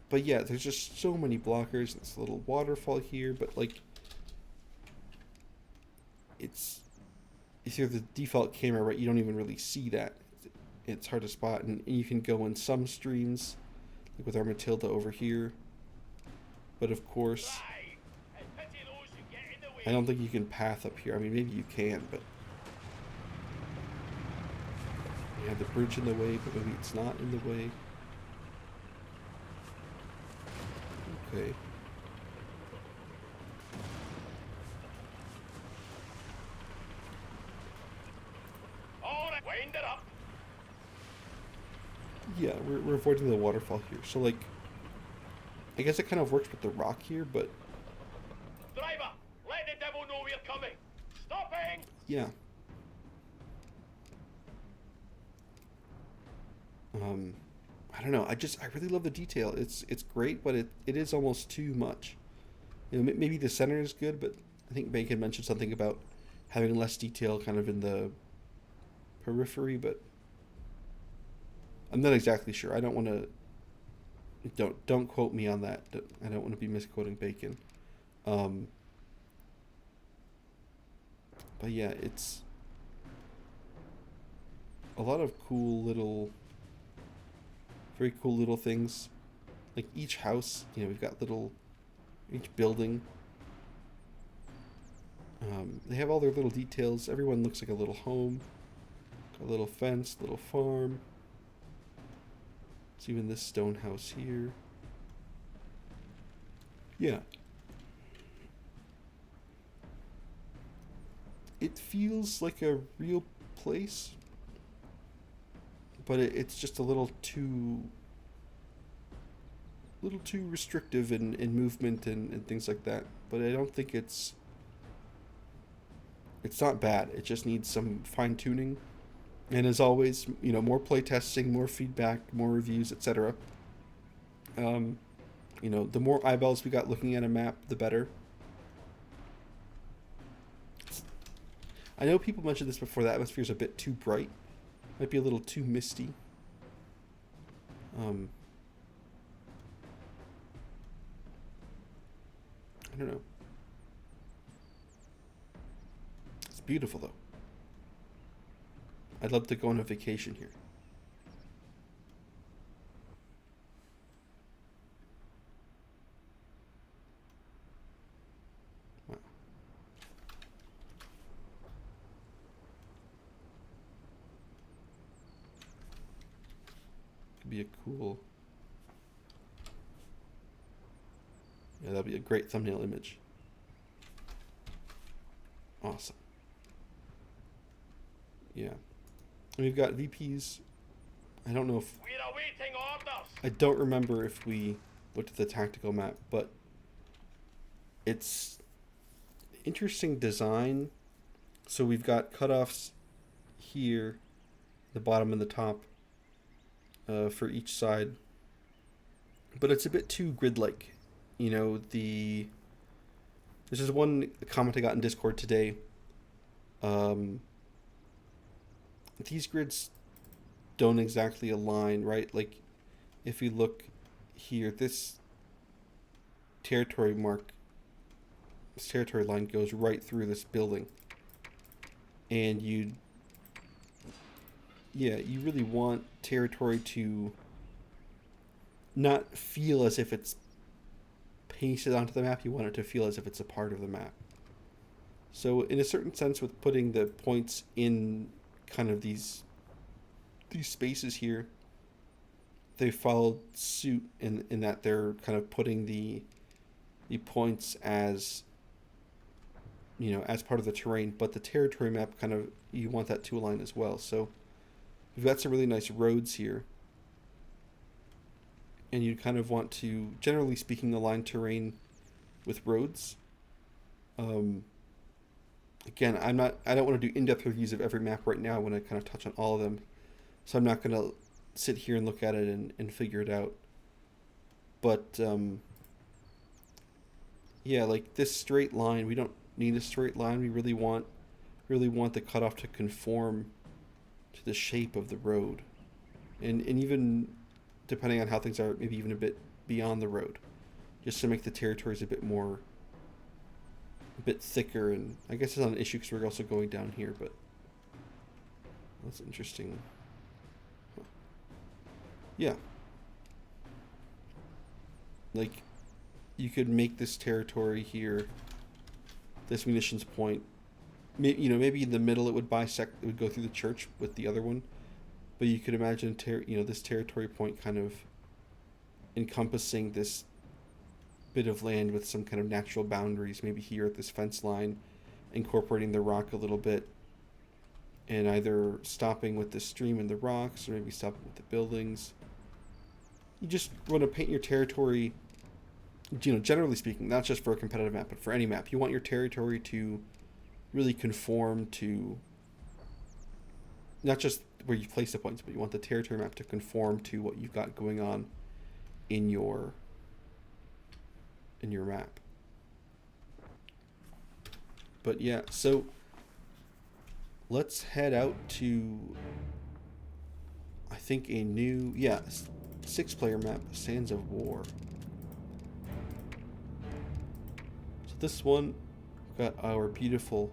But yeah, there's just so many blockers. This little waterfall here, but like, it's if you're the default camera, right, you don't even really see that. It's hard to spot, and you can go in some streams, like with our Matilda over here. But of course, Right. And pity those who get in the way. I don't think you can path up here. I mean, maybe you can, but you have the bridge in the way, but maybe it's not in the way. Okay. All right, wind it up. Yeah, we're avoiding the waterfall here. So, like, I guess it kind of works with the rock here, but Driver, let the devil know we're coming. Stopping. yeah. I don't know. I really love the detail. It's great, but it is almost too much. You know, maybe the center is good, but I think Bacon mentioned something about having less detail kind of in the periphery, but I'm not exactly sure. I don't want to. Don't quote me on that. I don't want to be misquoting Bacon. But yeah, it's a lot of very cool little things. Like each house, you know, we've got each building. They have all their little details. Everyone looks like a little home. Got a little fence, little farm. It's even this stone house here. Yeah. It feels like a real place, but it's just a little too restrictive in movement and things like that. But I don't think it's not bad. It just needs some fine tuning. And as always, you know, more play testing, more feedback, more reviews, etc. You know, the more eyeballs we got looking at a map, the better. I know people mentioned this before, the atmosphere is a bit too bright. Might be a little too misty. I don't know. It's beautiful, though. I'd love to go on a vacation here. Wow. Could be a cool... Yeah, that'd be a great thumbnail image. Awesome. Yeah. And we've got VPs. I don't know if... We're awaiting orders. I don't remember if we looked at the tactical map, but it's interesting design. So we've got cutoffs here, the bottom and the top, for each side. But it's a bit too grid-like. You know, this is one comment I got in Discord today. These grids don't exactly align, right? Like, if you look here, this territory line goes right through this building. And you really want territory to not feel as if it's pasted onto the map. You want it to feel as if it's a part of the map. So in a certain sense, with putting the points in kind of these spaces here, they followed suit in that they're kind of putting the points as, you know, as part of the terrain, but the territory map kind of, you want that to align as well. So we've got some really nice roads here, and you kind of want to, generally speaking, align terrain with roads. Again, I don't want to do in-depth reviews of every map right now. I want to kind of touch on all of them. So I'm not going to sit here and look at it and figure it out. But, yeah, like this straight line, we don't need a straight line. We really want the cutoff to conform to the shape of the road. And even depending on how things are, maybe even a bit beyond the road. Just to make the territories a bit more bit thicker, and I guess it's not an issue because we're also going down here, but that's interesting. Huh. Yeah. Like, you could make this territory here, this munitions point, maybe in the middle it would bisect, it would go through the church with the other one, but you could imagine, this territory point kind of encompassing this bit of land with some kind of natural boundaries, maybe here at this fence line, incorporating the rock a little bit, and either stopping with the stream and the rocks, or maybe stopping with the buildings. You just want to paint your territory, generally speaking, not just for a competitive map, but for any map. You want your territory to really conform to not just where you place the points, but you want the territory map to conform to what you've got going on in your map. But yeah, so let's head out to, I think, a new 6-player map, Sands of War. So this one, got our beautiful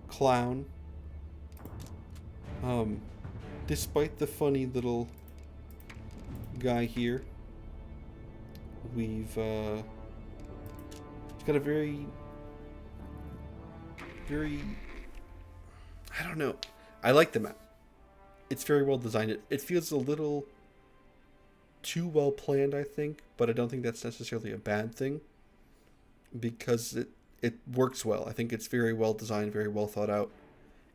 clown. Despite the funny little guy here, we've got a very, I don't know. I like the map. It's very well designed. It feels a little too well planned, I think, but I don't think that's necessarily a bad thing, because it works well. I think it's very well designed, very well thought out.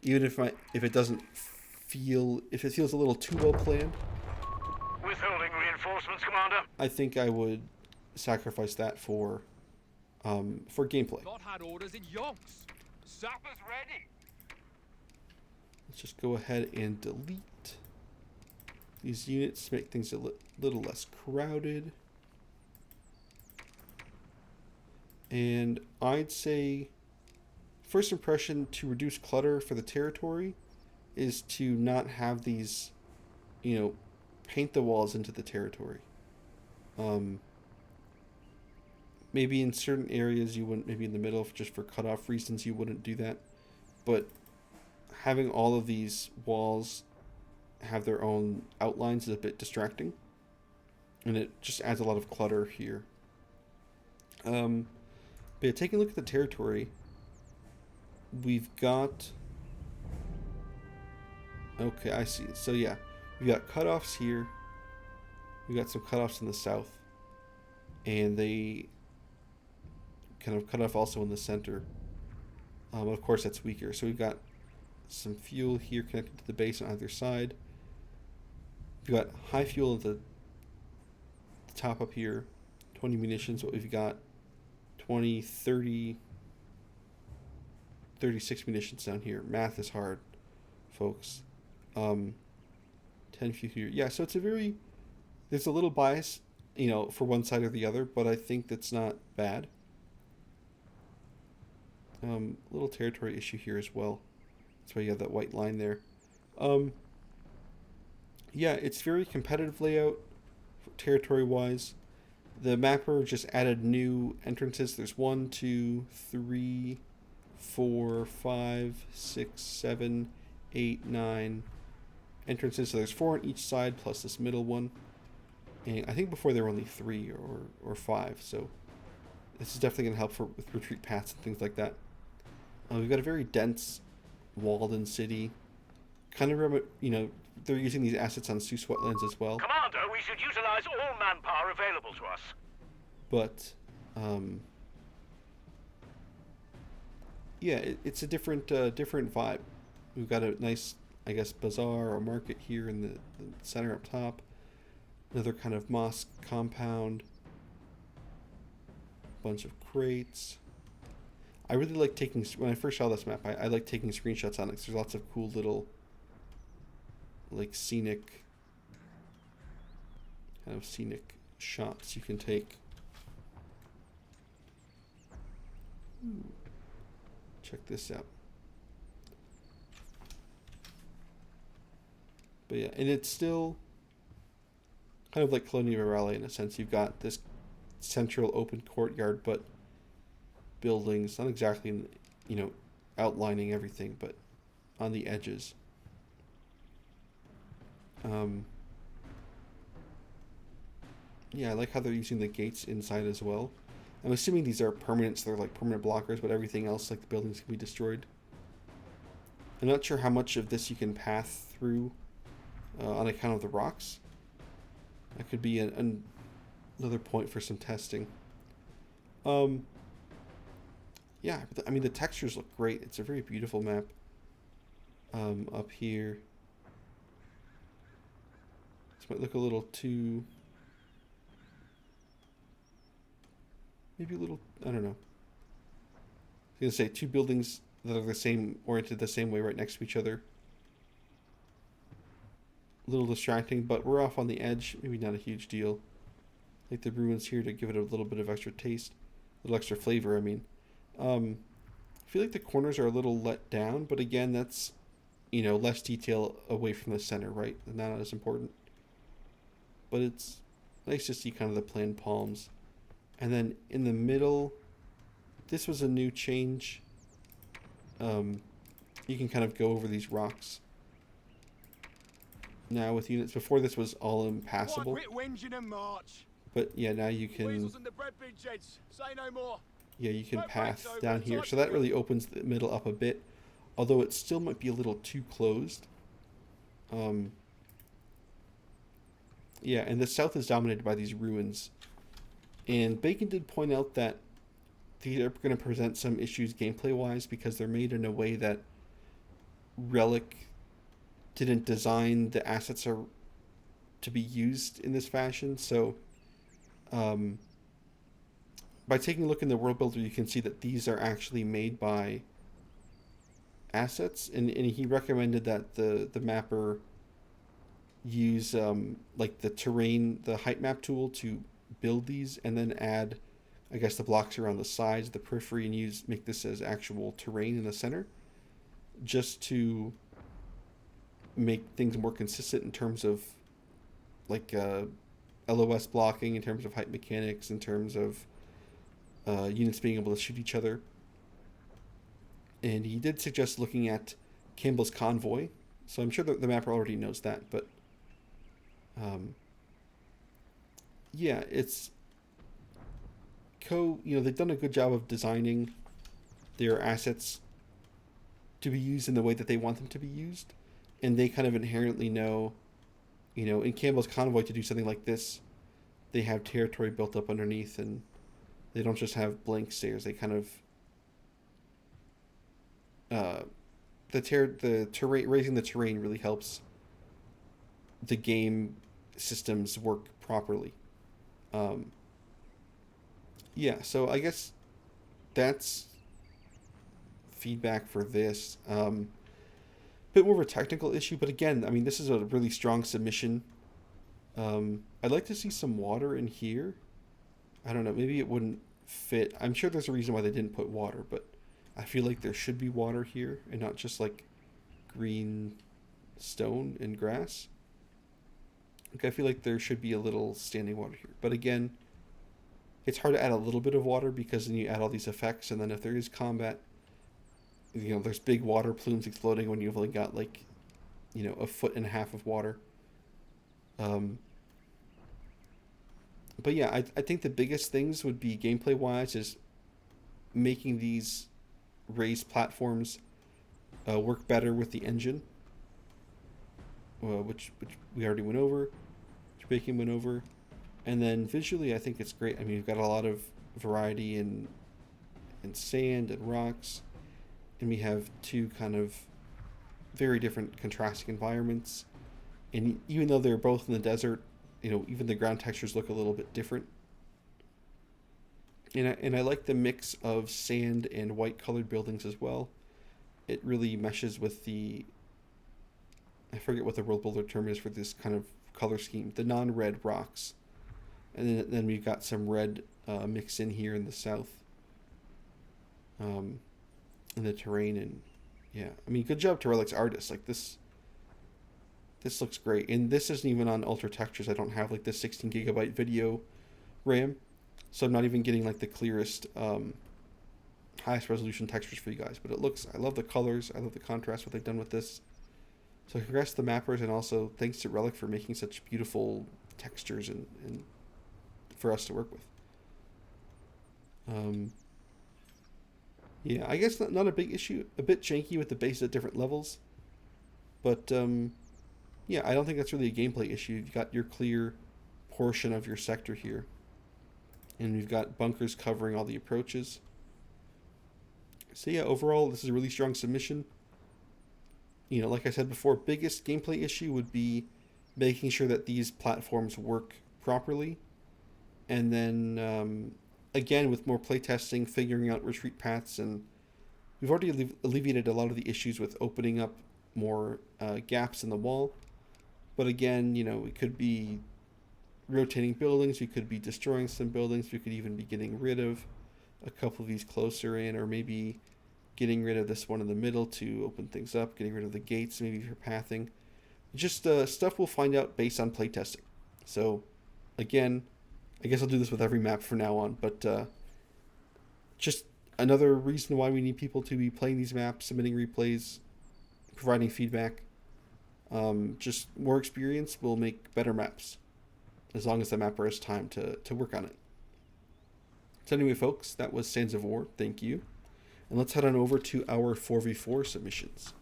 Even if it feels a little too well planned, Withholding reinforcements, Commander. I think I would sacrifice that for gameplay. God had orders in yonks. Sappers ready. Let's just go ahead and delete these units to make things a little less crowded. And I'd say first impression to reduce clutter for the territory is to not have these, paint the walls into the territory. Maybe in certain areas you wouldn't, maybe in the middle, just for cutoff reasons, you wouldn't do that. But having all of these walls have their own outlines is a bit distracting, and it just adds a lot of clutter here. But yeah, taking a look at the territory, we've got, okay, I see. So yeah, we've got cutoffs here, we've got some cutoffs in the south, and they kind of cut off also in the center. Of course, that's weaker. So we've got some fuel here connected to the base on either side. We've got high fuel at the top up here, 20 munitions, but we've got 20, 30, 36 munitions down here. Math is hard, folks. 10 fuel here. Yeah, so it's there's a little bias, for one side or the other, but I think that's not bad. Little territory issue here as well. That's why you have that white line there. Yeah, it's very competitive layout, territory-wise. The mapper just added new entrances. There's 1, 2, 3, 4, 5, 6, 7, 8, 9 entrances. So there's 4 on each side plus this middle one. And I think before there were only 3 or 5. So this is definitely going to help with retreat paths and things like that. We've got a very dense walled-in city. Kind of, they're using these assets on Sioux wetlands as well. Commander, we should utilize all manpower available to us. But, yeah, it's a different vibe. We've got a nice, I guess, bazaar or market here in the center up top. Another kind of mosque compound. Bunch of crates. I really like when I first saw this map, I like taking screenshots on it because there's lots of cool little, scenic shots you can take. Check this out. But yeah, and it's still kind of like Colonia Rurale in a sense. You've got this central open courtyard, but buildings, not exactly in, you know, outlining everything, but on the edges. Yeah, I like how they're using the gates inside as well. I'm assuming these are permanent, so they're like permanent blockers, but everything else, like the buildings, can be destroyed. I'm not sure how much of this you can path through on account of the rocks. That could be another point for some testing. Yeah, I mean, the textures look great. It's a very beautiful map. Up here. This might look a little too... maybe a little... I don't know. I was going to say, two buildings that are the same, oriented the same way right next to each other. A little distracting, but we're off on the edge. Maybe not a huge deal. Like the ruins here to give it a little bit of extra taste. A little extra flavor, I mean. I feel like the corners are a little let down, but again, that's, you know, less detail away from the center, right? Not as important. But it's nice to see kind of the plain palms. And then in the middle, this was a new change. You can kind of go over these rocks now with units. Before, this was all impassable. But yeah, now you can... yeah, you can path down here. So that really opens the middle up a bit. Although it still might be a little too closed. Yeah, and the south is dominated by these ruins. And Bacon did point out that these are going to present some issues gameplay-wise because they're made in a way that Relic didn't design the assets to be used in this fashion. So, by taking a look in the world builder, you can see that these are actually made by assets, and he recommended that the mapper use like the terrain, the height map tool to build these, and then add, I guess, the blocks around the sides, the periphery, and make this as actual terrain in the center, just to make things more consistent in terms of like LOS blocking, in terms of height mechanics, in terms of units being able to shoot each other. And he did suggest looking at Campbell's Convoy, so I'm sure that the mapper already knows that, but yeah, it's you know, they've done a good job of designing their assets to be used in the way that they want them to be used, and they kind of inherently know, you know, in Campbell's Convoy, to do something like this, they have territory built up underneath, and they don't just have blank stairs. They kind of the terrain, raising the terrain really helps the game systems work properly. Yeah, so I guess that's feedback for this. Bit more of a technical issue, but again, I mean, this is a really strong submission. I'd like to see some water in here. I don't know, maybe it wouldn't fit. I'm sure there's a reason why they didn't put water, but I feel like there should be water here and not just like green stone and grass. Like, I feel like there should be a little standing water here. But again, it's hard to add a little bit of water because then you add all these effects, and then if there is combat, you know, there's big water plumes exploding when you've only got like, you know, 1.5 feet of water. But yeah, I think the biggest things would be gameplay wise is making these raised platforms work better with the engine, which we already went over, which Bacon went over. And then visually, I think it's great. I mean, you've got a lot of variety in sand and rocks, and we have two kind of very different contrasting environments. And even though they're both in the desert, you know, even the ground textures look a little bit different. And I like the mix of sand and white colored buildings as well. It really meshes with the, I forget what the world builder term is for this kind of color scheme, the non-red rocks. And then we've got some red mixed in here in the south. In the terrain, and yeah, I mean, good job to Relic's artists. Like this looks great, and this isn't even on ultra textures. I don't have like the 16 gigabyte video RAM, so I'm not even getting like the clearest highest resolution textures for you guys. But it looks, I love the colors, I love the contrast, what they've done with this. So congrats to the mappers, and also thanks to Relic for making such beautiful textures and for us to work with. Yeah, I guess not a big issue. A bit janky with the base at different levels. But, yeah, I don't think that's really a gameplay issue. You've got your clear portion of your sector here. And we've got bunkers covering all the approaches. So yeah, overall, this is a really strong submission. You know, like I said before, biggest gameplay issue would be making sure that these platforms work properly. And then, again, with more playtesting, figuring out retreat paths, and we've already alleviated a lot of the issues with opening up more gaps in the wall. But again, you know, it could be rotating buildings, we could be destroying some buildings, we could even be getting rid of a couple of these closer in, or maybe getting rid of this one in the middle to open things up, getting rid of the gates maybe for pathing. Just stuff we'll find out based on playtesting. So again, I guess I'll do this with every map from now on, but just another reason why we need people to be playing these maps, submitting replays, providing feedback. Just more experience will make better maps, as long as the mapper has time to work on it. So anyway, folks, that was Sands of War. Thank you. And let's head on over to our 4v4 submissions.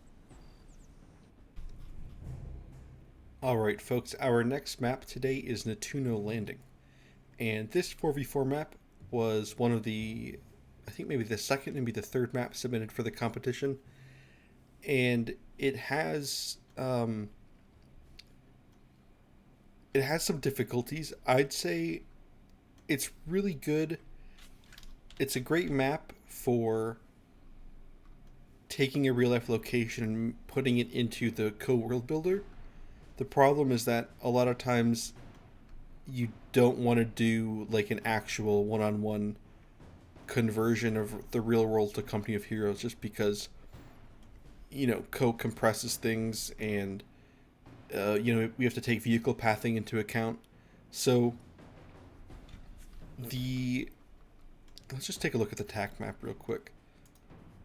Alright, folks, our next map today is Nettuno Landing. And this 4v4 map was one of the, I think maybe the second, maybe the third map submitted for the competition. And it has some difficulties. I'd say it's really good. It's a great map for taking a real life location and putting it into the co-world builder. The problem is that a lot of times you don't want to do like an actual one-on-one conversion of the real world to Company of Heroes, just because, you know, Co compresses things, and you know, we have to take vehicle pathing into account. So let's just take a look at the TAC map real quick.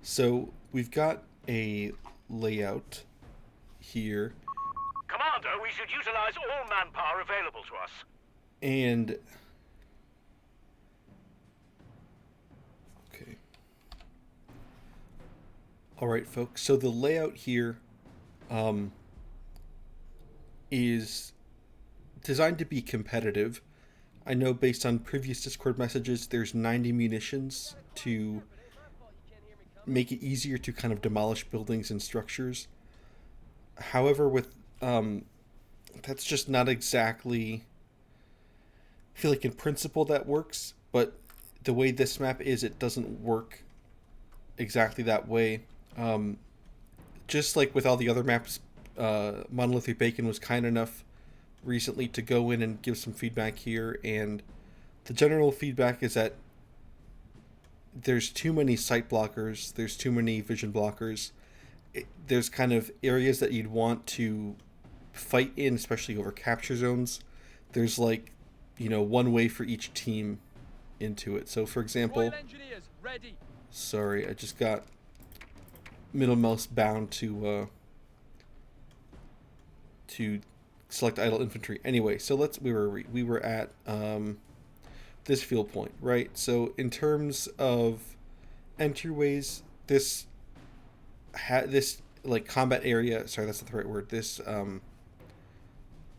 So we've got a layout here. Commander, we should utilize all manpower available to us. And okay. All right, folks. So the layout here is designed to be competitive. I know based on previous Discord messages, there's 90 munitions to make it easier to kind of demolish buildings and structures. However, with that's just not exactly, I feel like in principle that works, but the way this map is, it doesn't work exactly that way. Just like with all the other maps, Monolithic Bacon was kind enough recently to go in and give some feedback here, and the general feedback is that there's too many sight blockers, there's too many vision blockers. There's kind of areas that you'd want to fight in, especially over capture zones. There's like, you know, one way for each team into it. So for example, sorry, I just got middle mouse bound to select idle infantry. Anyway, so we were at this field point, right? So in terms of entryways, this like combat area, sorry, that's not the right word. This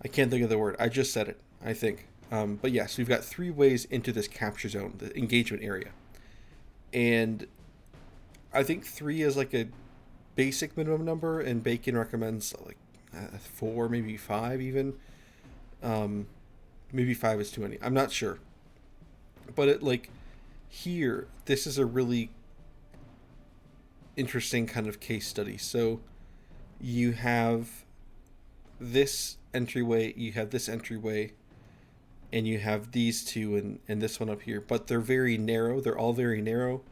I can't think of the word. I just said it, I think. But yes, we've got 3 ways into this capture zone, the engagement area. And I think 3 is like a basic minimum number, and Bacon recommends like 4, maybe 5 even. Maybe 5 is too many. I'm not sure. But it, like, here, this is a really interesting kind of case study. So you have this entryway, you have this entryway, and you have these two and this one up here, but they're very narrow. They're all very narrow.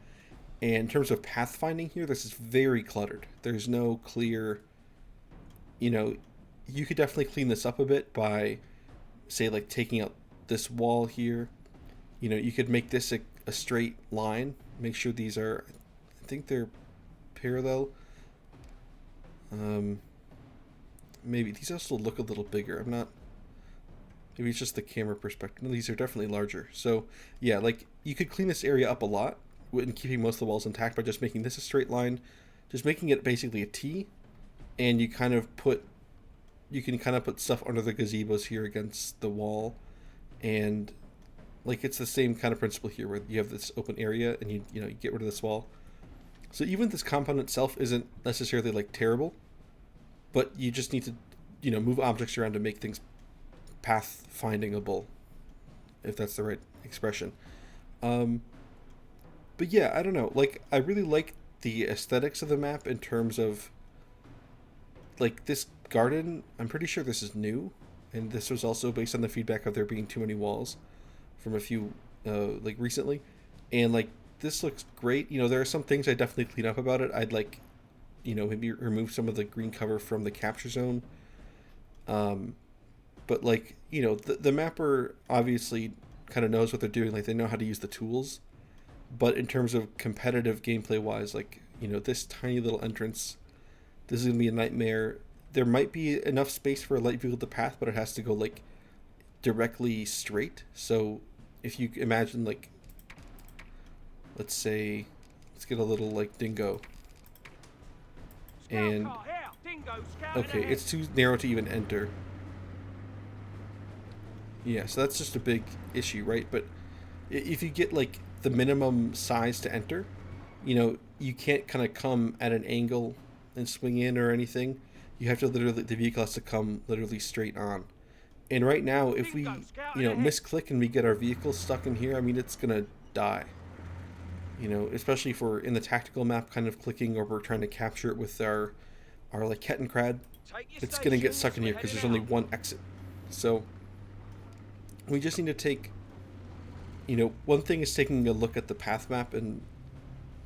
And in terms of pathfinding here, this is very cluttered. There's no clear, you know, you could definitely clean this up a bit by, say, like taking out this wall here. You know, you could make this a straight line, make sure these are think they're parallel. Maybe these also look a little bigger. I'm not. Maybe it's just the camera perspective. No, these are definitely larger. So yeah, like you could clean this area up a lot and keeping most of the walls intact by just making this a straight line, just making it basically a T, and you can kind of put stuff under the gazebos here against the wall, and like it's the same kind of principle here where you have this open area and you get rid of this wall. So even this compound itself isn't necessarily like terrible, but you just need to move objects around to make things path findingable, if that's the right expression. But yeah, I don't know. Like, I really like the aesthetics of the map in terms of, like, this garden. I'm pretty sure this is new, and this was also based on the feedback of there being too many walls from a few, like, recently. And, like, this looks great. There are some things I definitely clean up about it. I'd, like, maybe remove some of the green cover from the capture zone. But, like, the mapper obviously kind of knows what they're doing. Like, they know how to use the tools. But in terms of competitive gameplay wise, like, this tiny little entrance, this is going to be a nightmare. There might be enough space for a light vehicle to path, but it has to go, like, directly straight. So if you imagine, like, let's get a little, like, dingo. And, okay, it's too narrow to even enter. Yeah, so that's just a big issue, right? But if you get, like, the minimum size to enter, you can't kind of come at an angle and swing in or anything. You have to the vehicle has to come literally straight on. And right now, if we, misclick and we get our vehicle stuck in here, I mean, it's gonna die. Especially if we're in the tactical map kind of clicking, or we're trying to capture it with our like Kettenkrad, it's gonna get stuck in here because there's only one exit. So we just need to take, one thing is taking a look at the path map and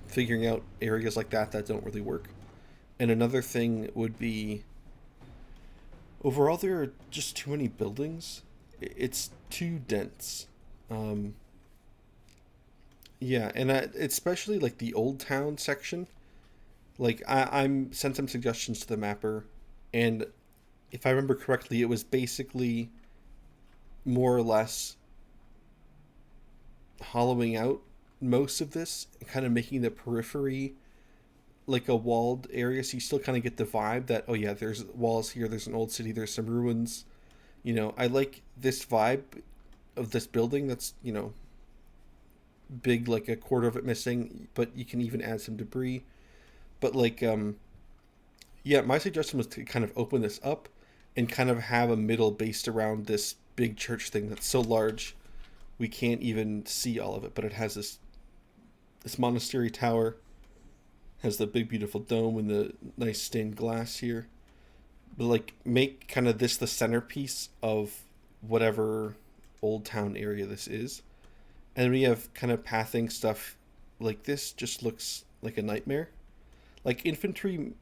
figuring out areas like that don't really work. And another thing would be, overall there are just too many buildings. It's too dense. Yeah, and especially like the old town section. Like I'm sent some suggestions to the mapper, and if I remember correctly, it was basically more or less hollowing out most of this and kind of making the periphery like a walled area, so you still kind of get the vibe that, oh yeah, there's walls here, there's an old city, there's some ruins. I like this vibe of this building that's, big, like a quarter of it missing, but you can even add some debris. But like, yeah, my suggestion was to kind of open this up and kind of have a middle based around this big church thing that's so large we can't even see all of it, but it has this monastery tower, has the big beautiful dome and the nice stained glass here. But like, make kind of this the centerpiece of whatever old town area this is. And we have kind of pathing stuff like this just looks like a nightmare. Like infantry,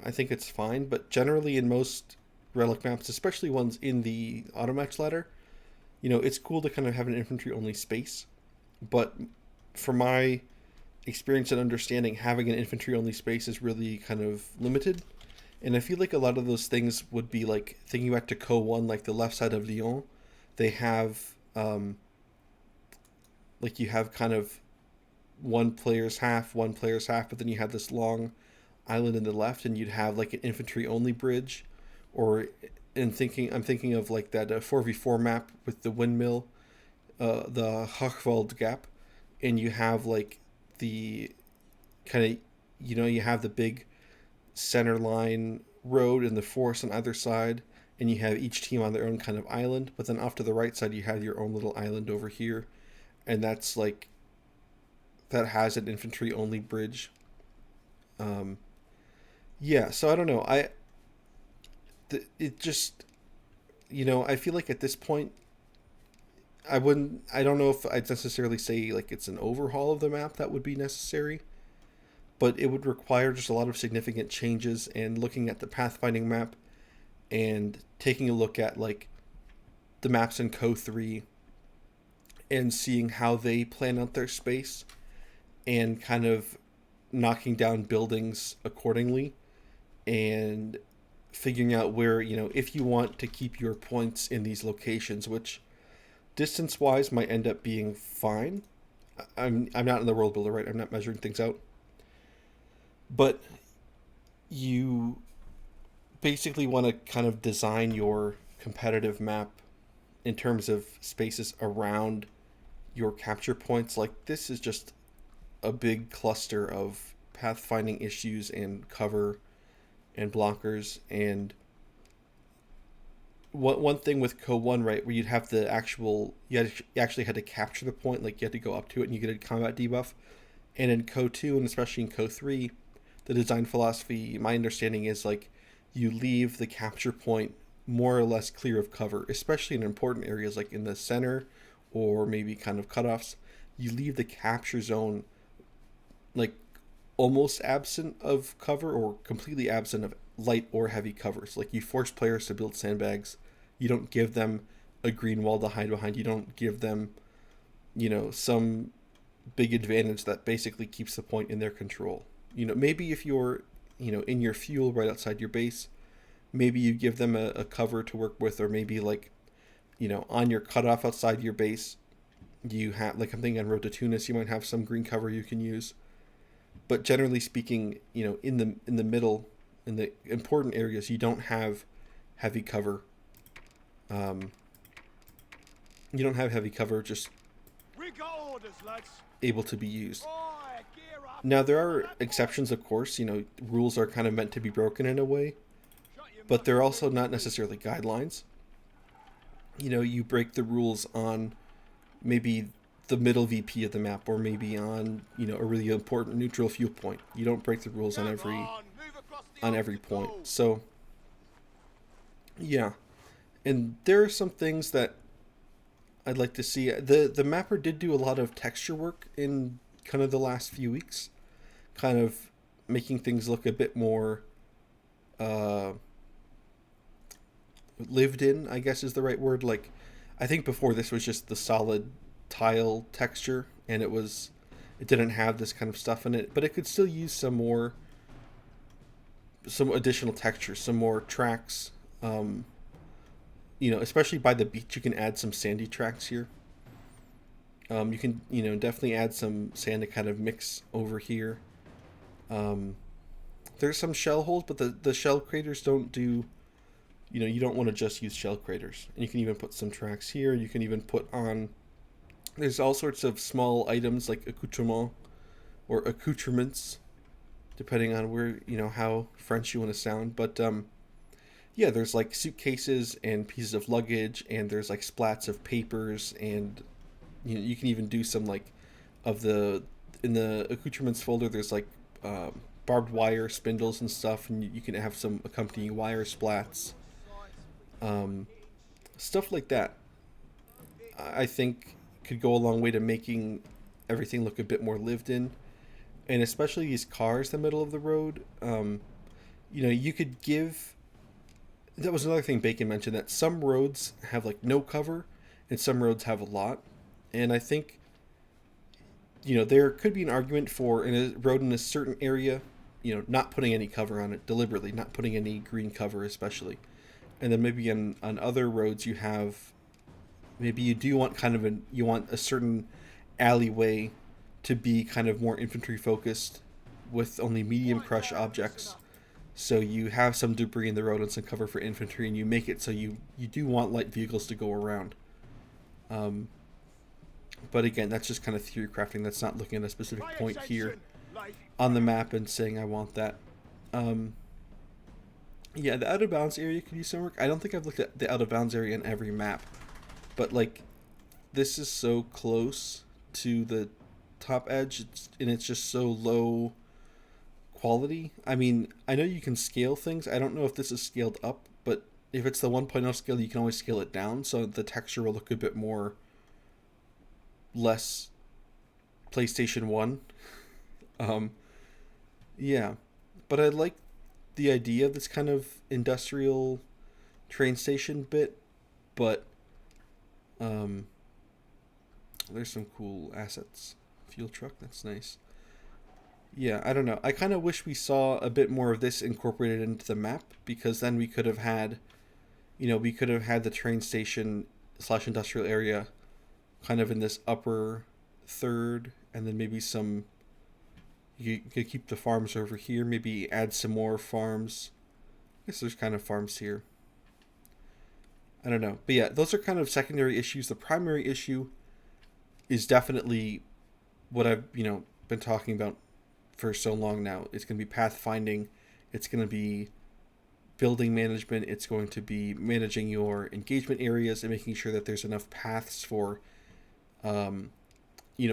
I think it's fine, but generally in most relic maps, especially ones in the automatch ladder, it's cool to kind of have an infantry only space. But for my experience and understanding, having an infantry only space is really kind of limited. And I feel like a lot of those things would be like, thinking back to CoH, like the left side of Lyon, they have, like you have kind of one player's half, but then you have this long island in the left, and you'd have like an infantry only bridge. Or I'm thinking of like that 4v4 map with the windmill, the Hochwald Gap, and you have like the kind of, you have the big center line road and the forest on either side, and you have each team on their own kind of island, but then off to the right side you have your own little island over here, and that's like, that has an infantry only bridge. Yeah, so I don't know, it just, I feel like at this point I don't know if I'd necessarily say like it's an overhaul of the map that would be necessary, but it would require just a lot of significant changes, and looking at the pathfinding map and taking a look at like the maps in CoH 3 and seeing how they plan out their space, and kind of knocking down buildings accordingly and figuring out where, if you want to keep your points in these locations, which distance wise might end up being fine. I'm not in the world builder, right? I'm not measuring things out. But you basically want to kind of design your competitive map in terms of spaces around your capture points. Like, this is just a big cluster of pathfinding issues and cover and blockers. And one thing with Co-1, right, where you'd have the actual, you actually had to capture the point, like you had to go up to it and you get a combat debuff. And in Co-2 and especially in Co-3, the design philosophy, my understanding is like you leave the capture point more or less clear of cover, especially in important areas like in the center or maybe kind of cutoffs. You leave the capture zone like almost absent of cover or completely absent of light or heavy covers. Like, you force players to build sandbags. You don't give them a green wall to hide behind. You don't give them, some big advantage that basically keeps the point in their control. Maybe if you're, in your fuel right outside your base, maybe you give them a cover to work with, or maybe like, on your cutoff outside your base, you have, like I'm thinking on Road to Tunis, you might have some green cover you can use. But generally speaking, in the middle, in the important areas, you don't have heavy cover. You don't have heavy cover just We got orders, lads. able to be used. Right, gear up. Now, there are exceptions, of course. Rules are kind of meant to be broken in a way, but they're also not necessarily guidelines. You break the rules on maybe the middle VP of the map, or maybe on, a really important neutral fuel point. You don't break the rules on every point. So, yeah. And there are some things that I'd like to see. The mapper did do a lot of texture work in kind of the last few weeks, kind of making things look a bit more lived in, I guess is the right word. Like, I think before this was just the solid tile texture, and it didn't have this kind of stuff in it, but it could still use some additional texture, some more tracks. Especially by the beach, you can add some sandy tracks here. You can, definitely add some sand to kind of mix over here. There's some shell holes, but the shell craters don't do, you don't want to just use shell craters. And you can even put some tracks here. You can even put on, there's all sorts of small items like accoutrement or accoutrements, depending on where, how French you want to sound. But, yeah, there's like suitcases and pieces of luggage, and there's like splats of papers, and you can even do some like in the accoutrements folder, there's like barbed wire spindles and stuff, and you can have some accompanying wire splats, stuff like that. I think could go a long way to making everything look a bit more lived in, and especially these cars in the middle of the road. You could give. That was another thing Bacon mentioned, that some roads have like no cover and some roads have a lot. And I think, there could be an argument for in a road in a certain area, not putting any cover on it deliberately, not putting any green cover especially. And then maybe on other roads maybe you do want you want a certain alleyway to be kind of more infantry focused with only medium crush objects. So you have some debris in the road and some cover for infantry, and you make it so you do want light vehicles to go around. But again, that's just kind of theory crafting. That's not looking at a specific point here on the map and saying I want that. Yeah, the out of bounds area could use some work. I don't think I've looked at the out of bounds area in every map, but like, this is so close to the top edge, and it's just so low quality. I mean, I know you can scale things. I don't know if this is scaled up, but if it's the 1.0 scale, you can always scale it down, so the texture will look a bit more less PlayStation 1. Yeah, but I like the idea of this kind of industrial train station bit, but there's some cool assets. Fuel truck, that's nice. Yeah, I don't know. I kind of wish we saw a bit more of this incorporated into the map, because then we could have had, we could have had the train station slash industrial area kind of in this upper third, and then maybe some. You could keep the farms over here. Maybe add some more farms. I guess there's kind of farms here. I don't know, but yeah, those are kind of secondary issues. The primary issue is definitely what I've been talking about for so long now. It's going to be pathfinding. It's going to be building management. It's going to be managing your engagement areas and making sure that there's enough paths for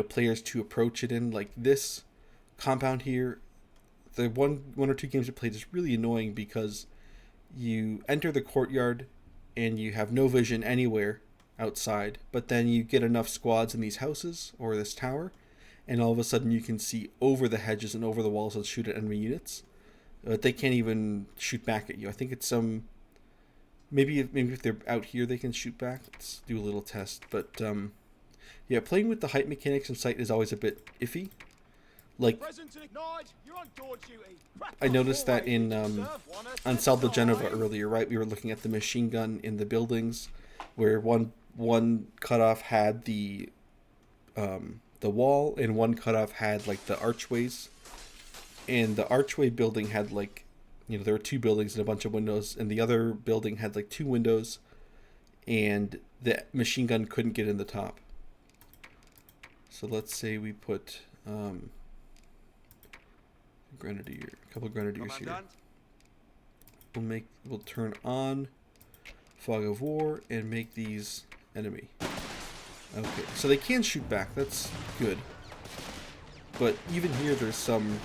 players to approach it in. Like this compound here, the one or two games I played is really annoying because you enter the courtyard and you have no vision anywhere outside, but then you get enough squads in these houses or this tower, and all of a sudden you can see over the hedges and over the walls and shoot at enemy units. But they can't even shoot back at you. I think it's maybe if they're out here they can shoot back. Let's do a little test. But yeah, playing with the height mechanics in sight is always a bit iffy. Like, I noticed that in Ansaldo Genova earlier, right? We were looking at the machine gun in the buildings, where one cutoff had the wall, and one cutoff had like the archways. And the archway building had like, there were two buildings and a bunch of windows, and the other building had like two windows, and the machine gun couldn't get in the top. So let's say we put a couple grenadiers here. We'll turn on fog of war and make these enemy. Okay, so they can shoot back. That's good. But even here, there's some.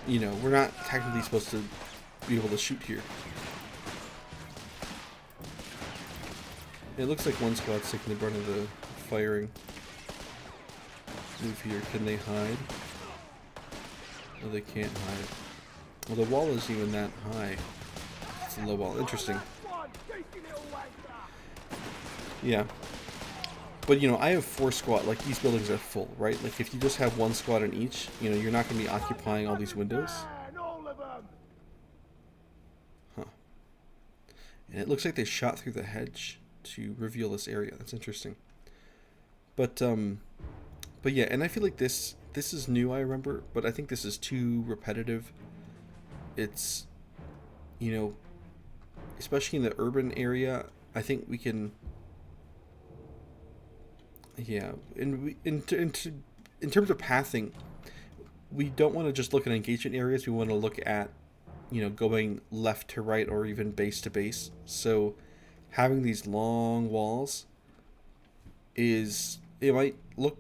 We're not technically supposed to be able to shoot here. It looks like one squad's taking the brunt of the firing. Move here. Can they hide? No, they can't hide. Well, the wall isn't even that high. It's a low wall. Interesting. Yeah. But, I have 4 squad. Like, these buildings are full, right? Like, if you just have 1 squad in each, you're not going to be occupying all these windows. Huh. And it looks like they shot through the hedge to reveal this area. That's interesting. But yeah, and I feel like this is new, I remember, but I think this is too repetitive. It's, especially in the urban area, I think we can... Yeah, in terms of pathing, we don't want to just look at engagement areas. We want to look at, going left to right or even base to base. So having these long walls it might look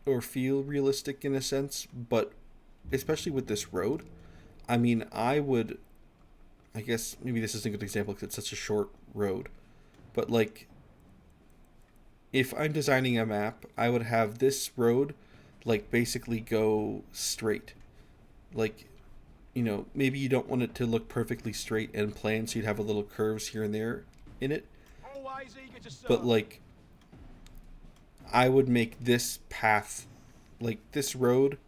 or feel realistic in a sense, but especially with this road, I mean, I guess maybe this isn't a good example because it's such a short road, but like, if I'm designing a map, I would have this road, like, basically go straight. Like, maybe you don't want it to look perfectly straight and plain, so you'd have a little curves here and there in it. But, like, I would make this path, like, this road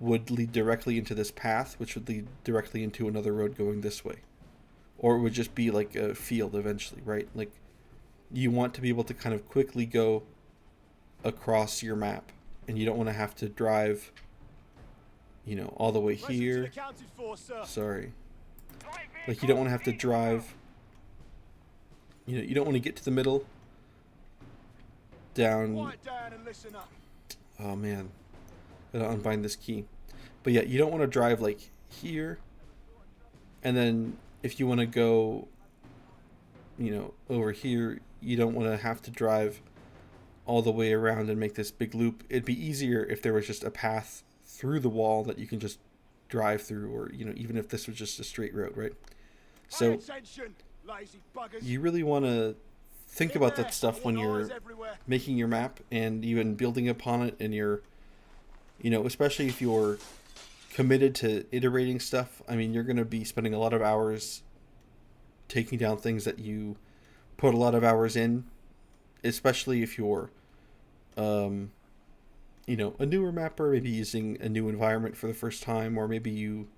would lead directly into this path, which would lead directly into another road going this way. Or it would just be, like, a field eventually, right? Like, you want to be able to kind of quickly go across your map, and you don't want to have to drive, all the way here. Sorry. Like, you don't want to have to drive, you don't want to get to the middle, down. Oh man, gotta unbind this key. But yeah, you don't want to drive like here, and then if you want to go, over here, you don't want to have to drive all the way around and make this big loop. It'd be easier if there was just a path through the wall that you can just drive through, or even if this was just a straight road, right? So you really want to think about that stuff when you're making your map and even building upon it, and you're especially if you're committed to iterating stuff. I mean, you're going to be spending a lot of hours taking down things that you put a lot of hours in, especially if you're a newer mapper, maybe using a new environment for the first time, or maybe you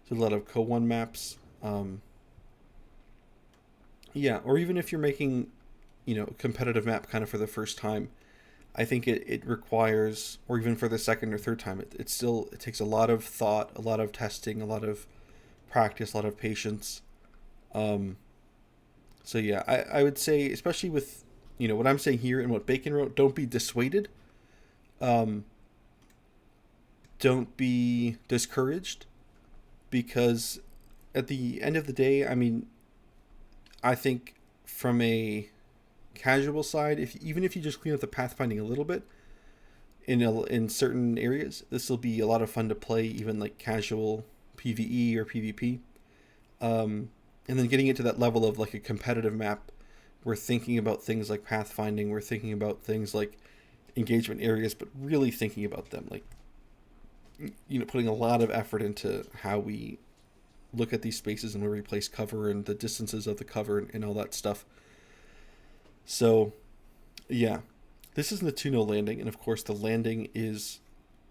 did a lot of CoH maps. Yeah, or even if you're making, a competitive map kind of for the first time, I think it requires, or even for the second or third time, it takes a lot of thought, a lot of testing, a lot of practice, a lot of patience. So yeah, I would say, especially with, what I'm saying here and what Bacon wrote, don't be dissuaded. Don't be discouraged, because at the end of the day, I mean, I think from a casual side, even if you just clean up the pathfinding a little bit in certain areas, this will be a lot of fun to play, even like casual PvE or PvP. And then getting it to that level of like a competitive map, we're thinking about things like pathfinding, we're thinking about things like engagement areas, but really thinking about them, like, putting a lot of effort into how we look at these spaces and where we place cover and the distances of the cover and all that stuff. So, yeah, this is Nettuno Landing, and of course the landing is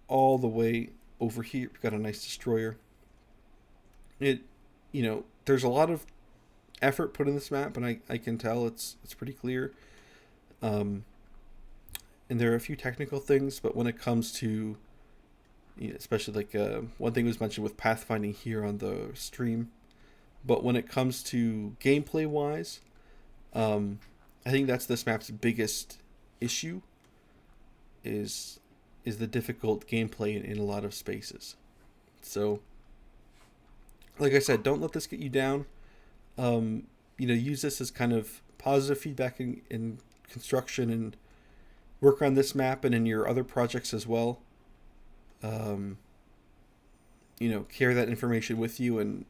all the way over here. We've got a nice destroyer. There's a lot of effort put in this map, and I can tell it's pretty clear. And there are a few technical things, but when it comes to, especially like one thing was mentioned with pathfinding here on the stream, but when it comes to gameplay wise, I think that's this map's biggest issue is the difficult gameplay in a lot of spaces. So, like I said, don't let this get you down. Use this as kind of positive feedback in construction, and work on this map and in your other projects as well. Carry that information with you, and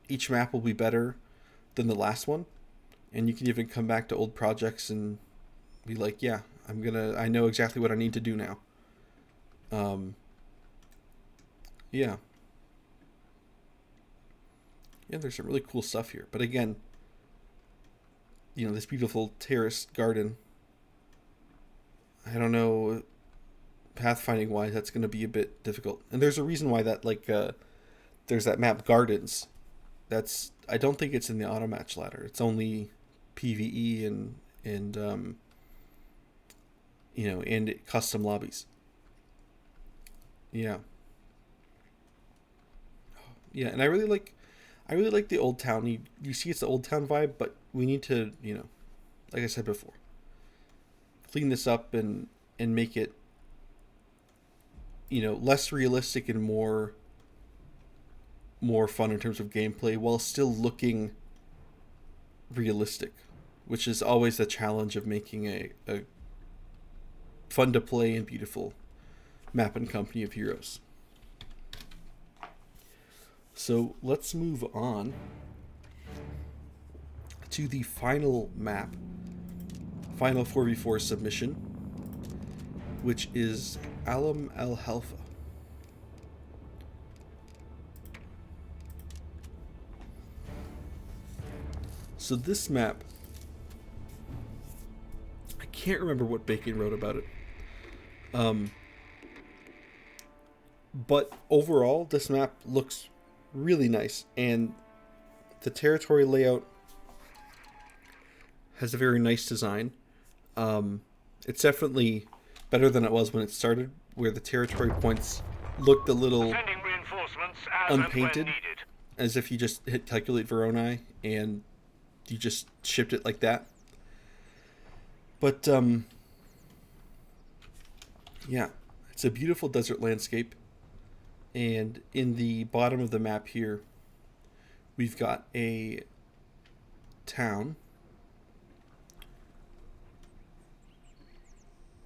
each map will be better than the last one. And you can even come back to old projects and be like, yeah, I know exactly what I need to do now. Yeah. Yeah, there's some really cool stuff here. But again, this beautiful terraced garden, I don't know, pathfinding wise, that's going to be a bit difficult. And there's a reason why that, there's that map Gardens. I don't think it's in the auto match ladder. It's only PvE and custom lobbies. Yeah. Yeah, and I really like the Old Town. You see it's the Old Town vibe, but we need to, like I said before, clean this up and make it, less realistic and more fun in terms of gameplay, while still looking realistic, which is always the challenge of making a fun to play and beautiful map and company of heroes. So let's move on to the final map, final 4v4 submission, which is Alam el Halfa. So this map, I can't remember what Bacon wrote about it. But overall, this map looks really nice, and the territory layout has a very nice design. It's definitely better than it was when it started, where the territory points looked a little Sending reinforcements as and when unpainted, needed. as if you just hit calculate Veroni and you just shipped it like that. But yeah, it's a beautiful desert landscape, and in the bottom of the map here, we've got a town.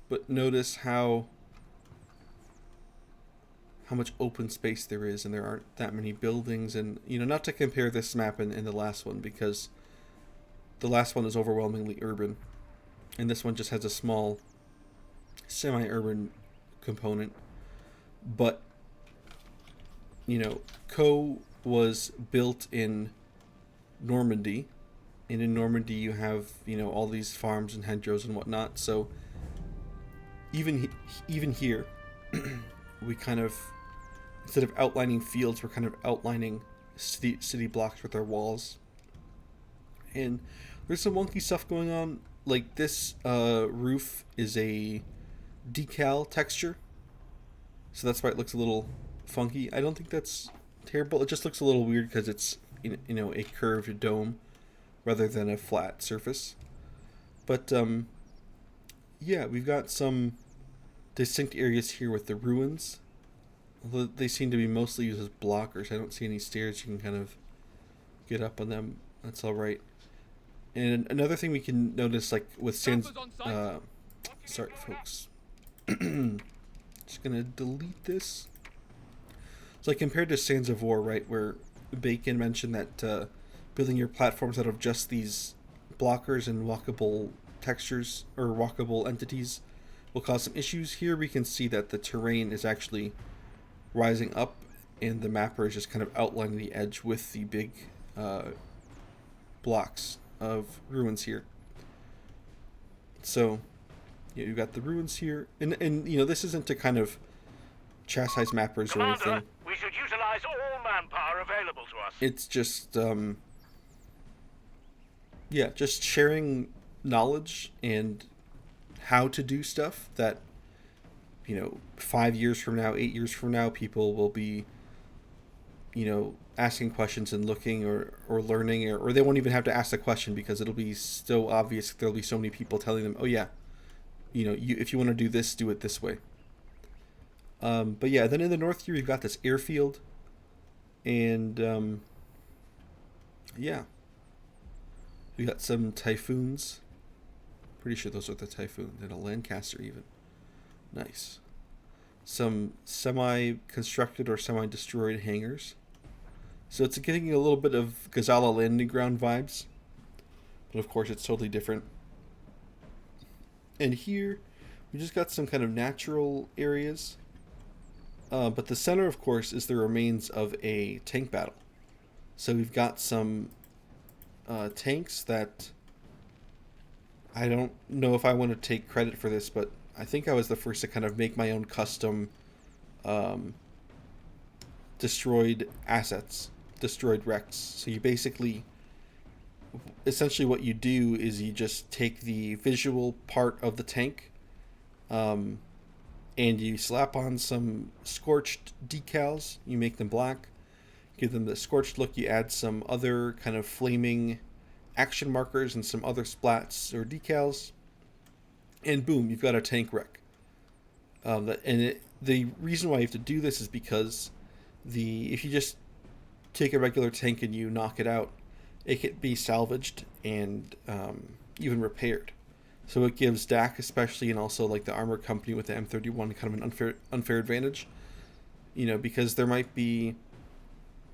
But notice how much open space there is, and there aren't that many buildings, and not to compare this map and the last one, because the last one is overwhelmingly urban, and this one just has a small semi-urban component. But CoH was built in Normandy, and in Normandy you have all these farms and hedgerows and whatnot, so even here, we kind of, instead of outlining fields, we're kind of outlining city blocks with our walls. And there's some wonky stuff going on. Like this roof is a decal texture, so that's why it looks a little funky. I don't think that's terrible. It just looks a little weird because it's a curved dome rather than a flat surface. But yeah, we've got some distinct areas here with the ruins. Although they seem to be mostly used as blockers. I don't see any stairs you can kind of get up on them. That's all right. And another thing we can notice, like with Sans, sorry folks, just gonna delete this. So like compared to Sands of War, right, where Bacon mentioned that building your platforms out of just these blockers and walkable textures or walkable entities will cause some issues. Here we can see that the terrain is actually rising up, and the mapper is just kind of outlining the edge with the big blocks of ruins here. So yeah, you've got the ruins here, and this isn't to kind of chastise mappers Commander, or anything. we should utilize all manpower available to us. It's just just sharing knowledge and how to do stuff that 5 years from now, 8 years from now, people will be asking questions and looking or learning, or they won't even have to ask the question because it'll be so obvious. There'll be so many people telling them, oh yeah, if you want to do this, do it this way. But yeah, then in the north here, we've got this airfield, and yeah, we got some Typhoons. Pretty sure those are the Typhoons, and a Lancaster even. Nice. Some semi-constructed or semi-destroyed hangars. So it's getting a little bit of Gazala landing ground vibes, but of course it's totally different. And here, we just got some kind of natural areas. But the center, of course, is the remains of a tank battle. So we've got some tanks that I don't know if I want to take credit for this, but I think I was the first to kind of make my own custom destroyed assets, destroyed wrecks. So you basically, essentially what you do is you just take the visual part of the tank, and you slap on some scorched decals. You make them black, give them the scorched look. You add some other kind of flaming action markers and some other splats or decals, and boom, you've got a tank wreck. The reason why you have to do this is because if you just take a regular tank and you knock it out, it can be salvaged and even repaired. So it gives DAC especially, and also like the armor company with the M31, kind of an unfair advantage. Because there might be,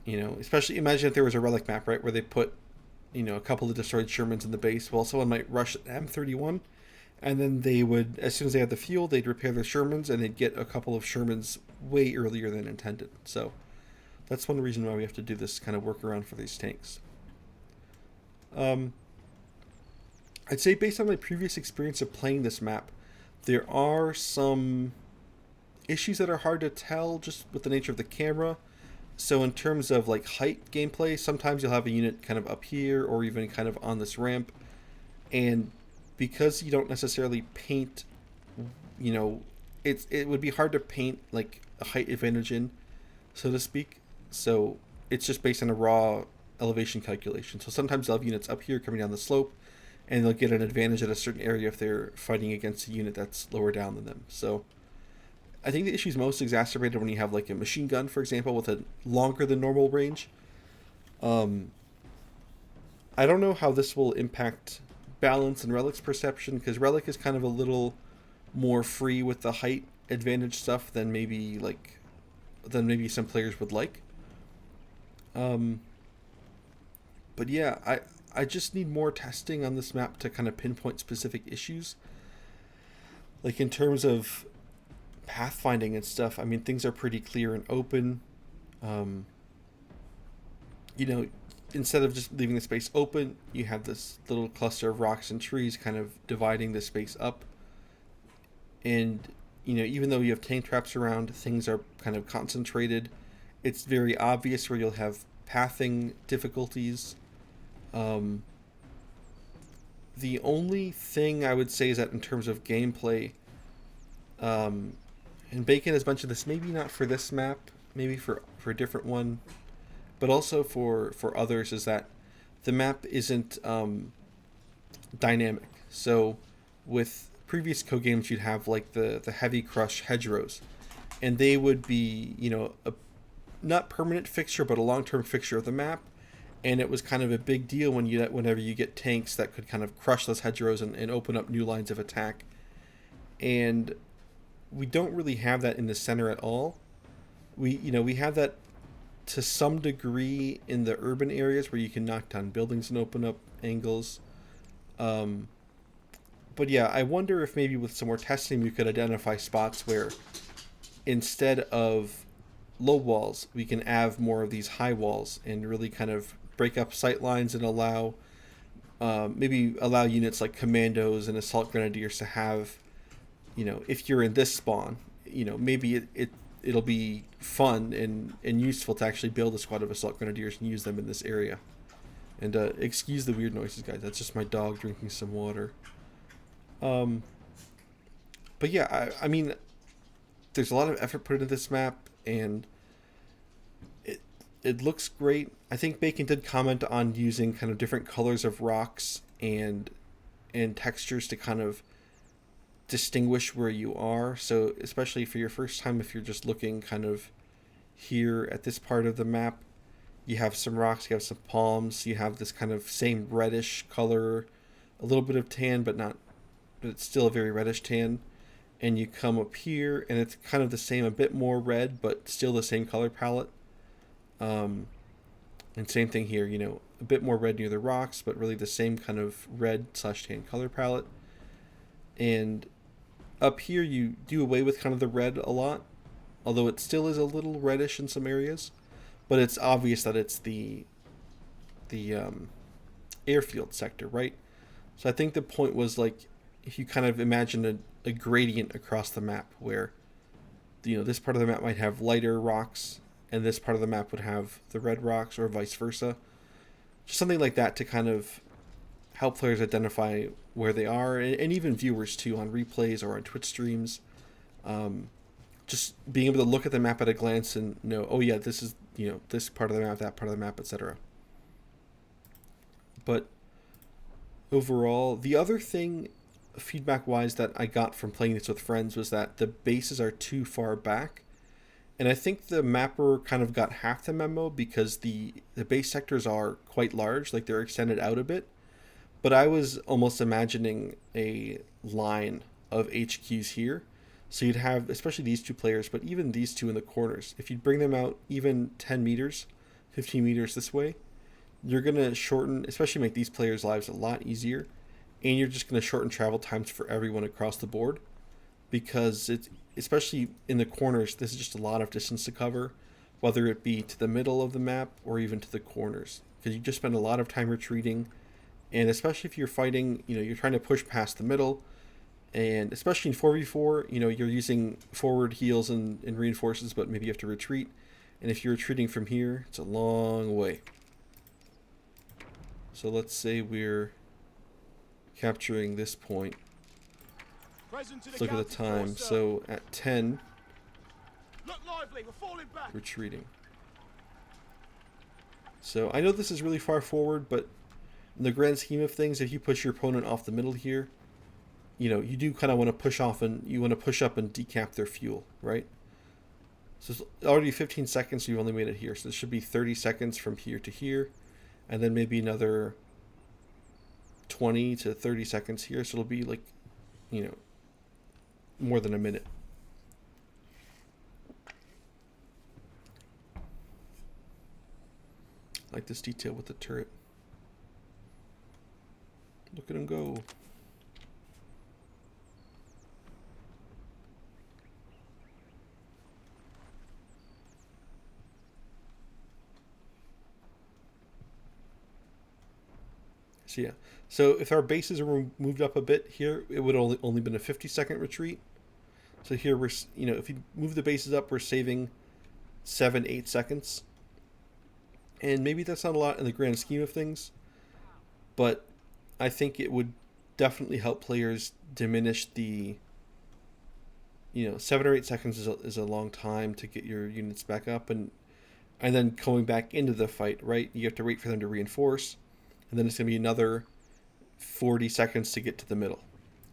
especially imagine if there was a relic map, right, where they put, a couple of destroyed Shermans in the base. Well, someone might rush M31, and then they would, as soon as they had the fuel, they'd repair their Shermans, and they'd get a couple of Shermans way earlier than intended. So that's one reason why we have to do this kind of workaround for these tanks. I'd say based on my previous experience of playing this map, there are some issues that are hard to tell just with the nature of the camera. So in terms of like height gameplay, sometimes you'll have a unit kind of up here or even kind of on this ramp, and because you don't necessarily paint, it would be hard to paint like a height advantage in, so to speak. So it's just based on a raw elevation calculation. So sometimes they'll have units up here coming down the slope, and they'll get an advantage at a certain area if they're fighting against a unit that's lower down than them. So I think the issue is most exacerbated when you have like a machine gun, for example, with a longer than normal range. I don't know how this will impact balance and Relic's perception, because Relic is kind of a little more free with the height advantage stuff than maybe some players would like. But yeah, I just need more testing on this map to kind of pinpoint specific issues. Like in terms of pathfinding and stuff, I mean, things are pretty clear and open. Instead of just leaving the space open, you have this little cluster of rocks and trees kind of dividing the space up. And, you know, even though you have tank traps around, things are kind of concentrated. It's very obvious where you'll have pathing difficulties. Um, the only thing I would say is that in terms of gameplay, um, and Bacon has mentioned this, maybe not for this map, maybe for a different one, but also for others, is that the map isn't dynamic. So with previous co-games, you'd have like the heavy crush hedgerows, and they would be, you know, a not permanent fixture, but a long-term fixture of the map. And it was kind of a big deal whenever you get tanks that could kind of crush those hedgerows and open up new lines of attack. And we don't really have that in the center at all. We have that to some degree in the urban areas where you can knock down buildings and open up angles. But yeah, I wonder if maybe with some more testing we could identify spots where instead of low walls, we can have more of these high walls and really kind of break up sight lines and maybe allow units like commandos and assault grenadiers to have, you know, if you're in this spawn, you know, maybe it'll be fun and useful to actually build a squad of assault grenadiers and use them in this area. And excuse the weird noises, guys. That's just my dog drinking some water. But yeah, I mean, there's a lot of effort put into this map, and it looks great. I think Bacon did comment on using kind of different colors of rocks and textures to kind of distinguish where you are. So especially for your first time, if you're just looking kind of here at this part of the map, you have some rocks, you have some palms, you have this kind of same reddish color, a little bit of tan, but it's still a very reddish tan. And you come up here, and it's kind of the same, a bit more red, but still the same color palette. And same thing here, you know, a bit more red near the rocks, but really the same kind of red/tan color palette. And up here, you do away with kind of the red a lot, although it still is a little reddish in some areas. But it's obvious that it's the airfield sector, right? So I think the point was, like, if you kind of imagine a gradient across the map where, you know, this part of the map might have lighter rocks and this part of the map would have the red rocks, or vice versa. Just something like that to kind of help players identify where they are, and even viewers too on replays or on Twitch streams. Just being able to look at the map at a glance and know, oh yeah, this is, you know, this part of the map, that part of the map, etc. But overall, the other thing feedback-wise that I got from playing this with friends was that the bases are too far back. And I think the mapper kind of got half the memo, because the base sectors are quite large, like they're extended out a bit. But I was almost imagining a line of HQs here. So you'd have, especially these two players, but even these two in the corners. If you'd bring them out even 10 meters, 15 meters this way, you're going to shorten, especially make these players' lives a lot easier. And you're just going to shorten travel times for everyone across the board. Because it's, especially in the corners, this is just a lot of distance to cover, whether it be to the middle of the map or even to the corners. Because you just spend a lot of time retreating. And especially if you're fighting, you know, you're trying to push past the middle. And especially in 4v4, you know, you're using forward heals and reinforces, but maybe you have to retreat. And if you're retreating from here, it's a long way. So let's say we're capturing this point. Let's look at the time. So at 10, Look lively, we're falling back. retreating. So I know this is really far forward, but in the grand scheme of things, if you push your opponent off the middle here, you know, you do kind of want to push off, and you want to push up and decap their fuel, right? So it's already 15 seconds, so you've only made it here. So this should be 30 seconds from here to here, and then maybe another 20 to 30 seconds here. So it'll be like, you know, more than a minute. I like this detail with the turret. Look at him go. So yeah, so if our bases were moved up a bit here, it would only been a 50-second retreat. So here we're, if you move the bases up, we're saving 7-8 seconds. And maybe that's not a lot in the grand scheme of things, but I think it would definitely help players diminish the, 7 or 8 seconds is a long time to get your units back up, and then going back into the fight, right? You have to wait for them to reinforce, and then it's going to be another 40 seconds to get to the middle.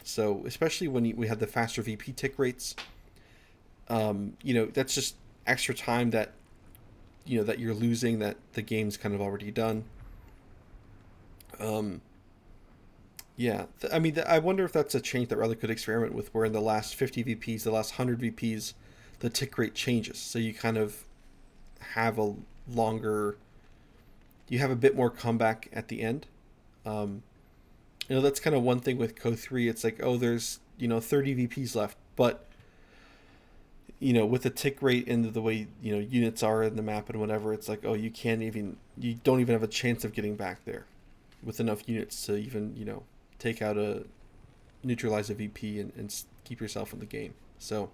So especially when we have the faster VP tick rates, that's just extra time that, that you're losing, that the game's kind of already done. I wonder if that's a change that Relic could experiment with, where in the last 50 VPs, the last 100 VPs, the tick rate changes. So you kind of have a bit more comeback at the end. That's kind of one thing with Co3. It's like, oh, there's, 30 VPs left. But, with the tick rate and the way, units are in the map and whatever, it's like, oh, you don't even have a chance of getting back there with enough units to even, neutralize a VP and keep yourself in the game. So,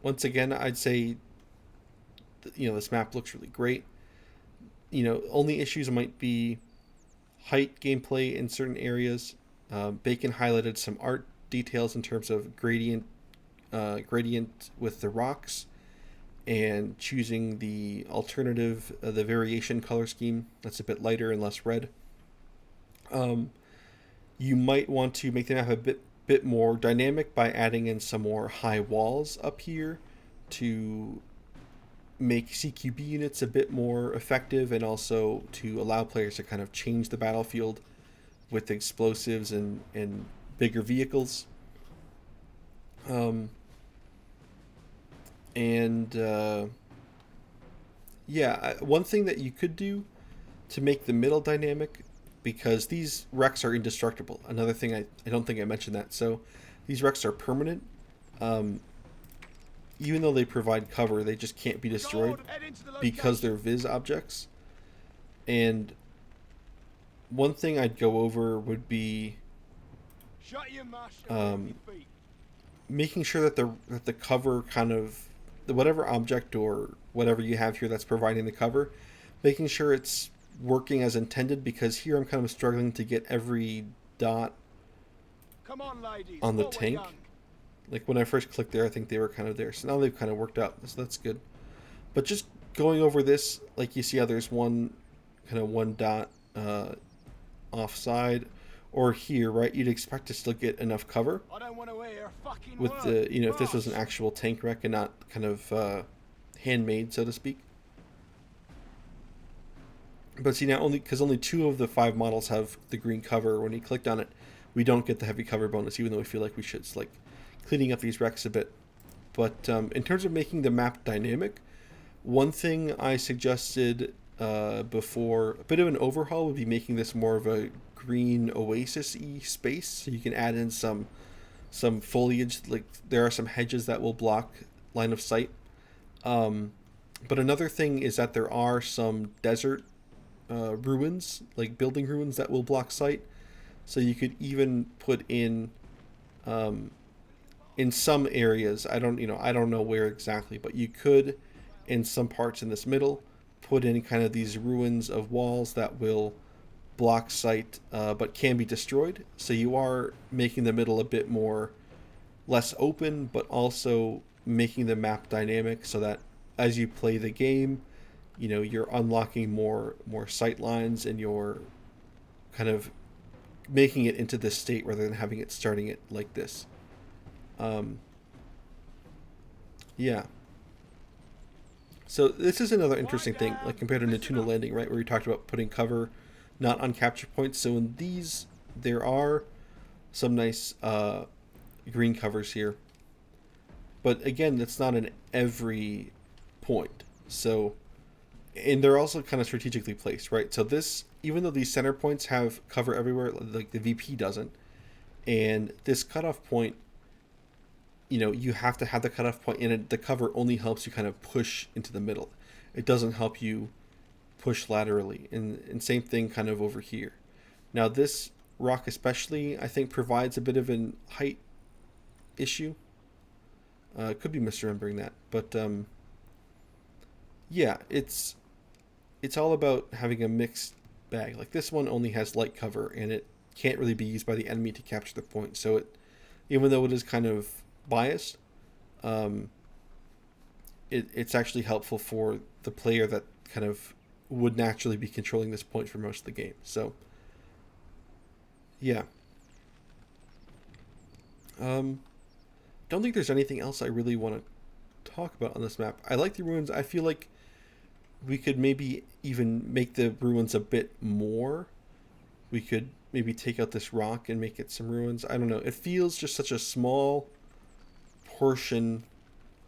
once again, I'd say, this map looks really great. Only issues might be height gameplay in certain areas. Bacon highlighted some art details in terms of gradient with the rocks, and choosing the alternative, the variation color scheme that's a bit lighter and less red. You might want to make the map a bit more dynamic by adding in some more high walls up here to make CQB units a bit more effective, and also to allow players to kind of change the battlefield with explosives and bigger vehicles. One thing that you could do to make the middle dynamic, because these wrecks are indestructible. Another thing, I don't think I mentioned that. So these wrecks are permanent. Even though they provide cover, they just can't be destroyed because they're Viz objects. And one thing I'd go over would be making sure that the cover kind of, whatever object or whatever you have here that's providing the cover, making sure it's working as intended, because here I'm kind of struggling to get every dot on the tank. Like when I first clicked there, I think they were kind of there. So now they've kind of worked out, so that's good. But just going over this, like you see how there's one dot offside, or here, right? You'd expect to still get enough cover with the, if this was an actual tank wreck and not kind of handmade, so to speak. But see, now because only 2 of the 5 models have the green cover, when you clicked on it, we don't get the heavy cover bonus, even though we feel like we should. It's like cleaning up these wrecks a bit. But in terms of making the map dynamic, one thing I suggested before, a bit of an overhaul, would be making this more of a green oasis-y space, so you can add in some foliage. Like there are some hedges that will block line of sight. But another thing is that there are some desert ruins, like building ruins, that will block sight. So you could even put in some areas, I don't know where exactly, but you could, in some parts in this middle, put in kind of these ruins of walls that will block sight, but can be destroyed. So you are making the middle a bit less open, but also making the map dynamic, so that as you play the game, you're unlocking more sight lines, and you're kind of making it into this state rather than having it starting it like this. So this is another interesting thing, like compared to Nettuno Landing, right, where we talked about putting cover not on capture points. So in these, there are some nice green covers here, but again, that's not in every point. So, and they're also kind of strategically placed, right? So this, even though these center points have cover everywhere, like the VP doesn't, and this cutoff point, you have to have the cutoff point, and the cover only helps you kind of push into the middle. It doesn't help you push laterally. And same thing kind of over here. Now this rock especially, I think provides a bit of an height issue. Could be misremembering that, but yeah, it's all about having a mixed bag. Like this one only has light cover, and it can't really be used by the enemy to capture the point. So it, even though it is kind of biased, it's actually helpful for the player that kind of would naturally be controlling this point for most of the game. So yeah. Don't think there's anything else I really want to talk about on this map. I like the ruins. I feel like we could maybe even make the ruins a bit more. We could maybe take out this rock and make it some ruins. I don't know. It feels just such a small portion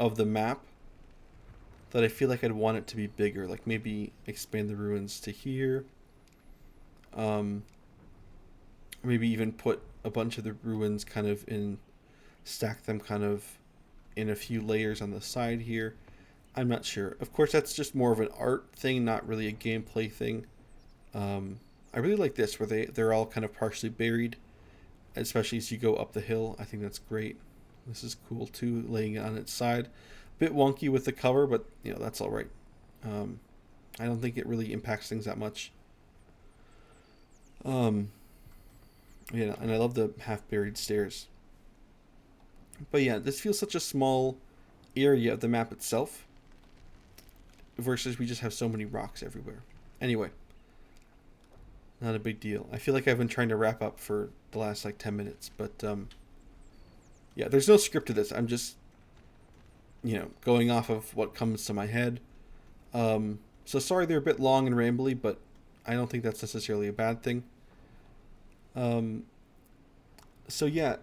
of the map that I feel like I'd want it to be bigger. Like maybe expand the ruins to here. Maybe even put a bunch of the ruins kind of in, stack them kind of in a few layers on the side here. I'm not sure. Of course, that's just more of an art thing, not really a gameplay thing. I really like this, where they're all kind of partially buried, especially as you go up the hill. I think that's great. This is cool too, laying it on its side. Bit wonky with the cover, but you know, that's all right. I don't think it really impacts things that much. Yeah, and I love the half-buried stairs. But yeah, this feels such a small area of the map itself, versus we just have so many rocks everywhere. Anyway, not a big deal. I feel like I've been trying to wrap up for the last like 10 minutes, but yeah, there's no script to this. I'm just, you know, going off of what comes to my head. So sorry they're a bit long and rambly, but I don't think that's necessarily a bad thing. So yeah,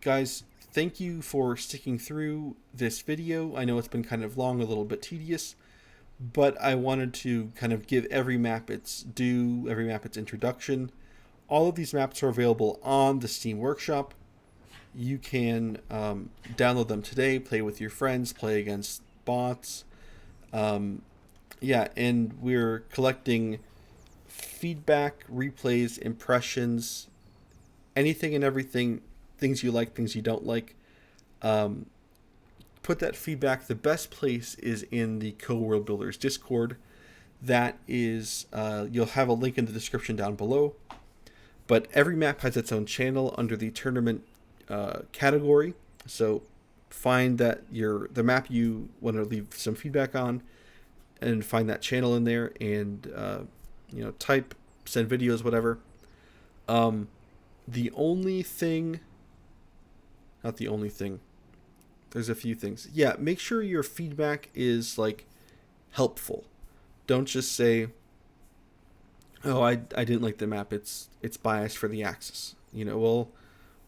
guys, thank you for sticking through this video. I know it's been kind of long, a little bit tedious, but I wanted to kind of give every map its due, every map its introduction. All of these maps are available on the Steam Workshop. You can download them today, play with your friends, play against bots. Yeah, and we're collecting feedback, replays, impressions, anything and everything, things you like, things you don't like. Put that feedback. The best place is in the Co-World Builders Discord. That is, you'll have a link in the description down below. But every map has its own channel under the tournament category. So find that the map you want to leave some feedback on, and find that channel in there, and you know, type, send videos, whatever. The only thing, not the only thing, there's a few things. Yeah, make sure your feedback is like helpful. Don't just say, oh, I didn't like the map, it's biased for the axis. You know, well,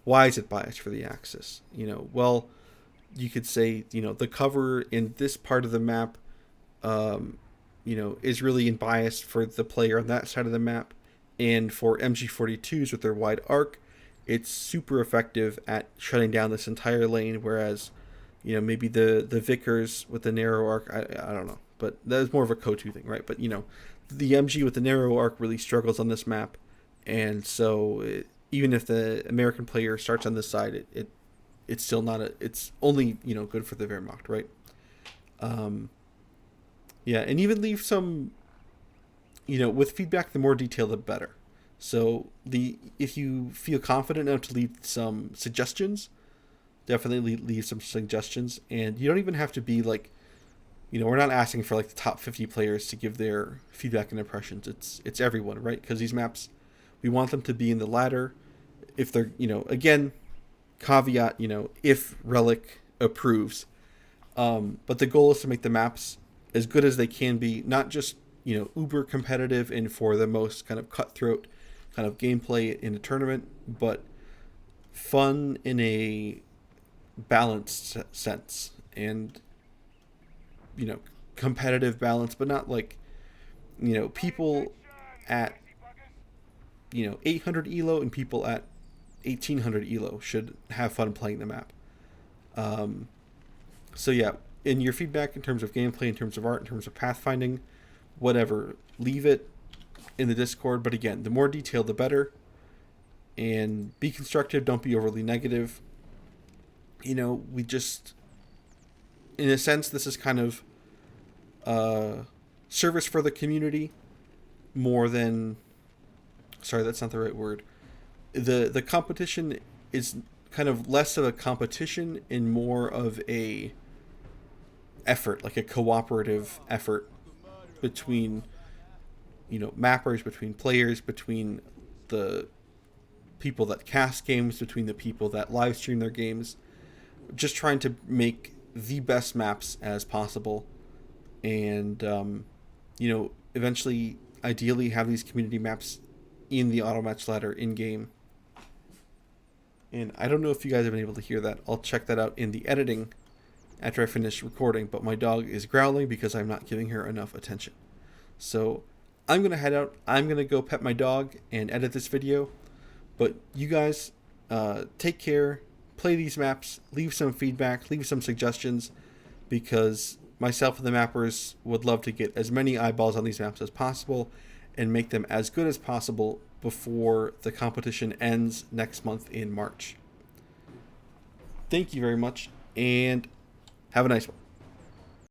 why is it biased for the axis? You know, well, you could say, you know, the cover in this part of the map, you know, is really biased for the player on that side of the map. And for MG42s with their wide arc, it's super effective at shutting down this entire lane, whereas, you know, maybe the Vickers with the narrow arc, I don't know, but that is more of a CoH thing, right? But, you know, the MG with the narrow arc really struggles on this map, and so even if the American player starts on this side, it's still not it's only, you know, good for the Wehrmacht, right? Yeah, and even leave some, you know, with feedback, the more detail, the better. So if you feel confident enough to leave some suggestions, definitely leave some suggestions. And you don't even have to be like, you know, we're not asking for like the top 50 players to give their feedback and impressions. It's everyone, right? Because these maps, we want them to be in the ladder. If they're, you know, again, caveat, you know, if Relic approves. But the goal is to make the maps as good as they can be, not just, you know, uber competitive and for the most kind of cutthroat kind of gameplay in a tournament, but fun in a balanced sense, and, you know, competitive balance, but not like, you know, people at, you know, 800 elo and people at 1800 elo should have fun playing the map. So yeah, in your feedback, in terms of gameplay, in terms of art, in terms of pathfinding, whatever, leave it in the Discord. But again, the more detail, the better. and be constructive. Don't be overly negative. You know, we just, in a sense, this is kind of service for the community more than, sorry, that's not the right word. The competition is kind of less of a competition and more of a effort, like a cooperative effort between, you know, mappers, between players, between the people that cast games, between the people that live stream their games, just trying to make the best maps as possible, and you know, eventually, ideally, have these community maps in the auto match ladder in game. And I don't know if you guys have been able to hear that. I'll check that out in the editing after I finish recording, but my dog is growling because I'm not giving her enough attention. So I'm going to head out. I'm going to go pet my dog and edit this video. But you guys, take care, play these maps, leave some feedback, leave some suggestions, because myself and the mappers would love to get as many eyeballs on these maps as possible and make them as good as possible before the competition ends next month in March. Thank you very much, and have a nice one.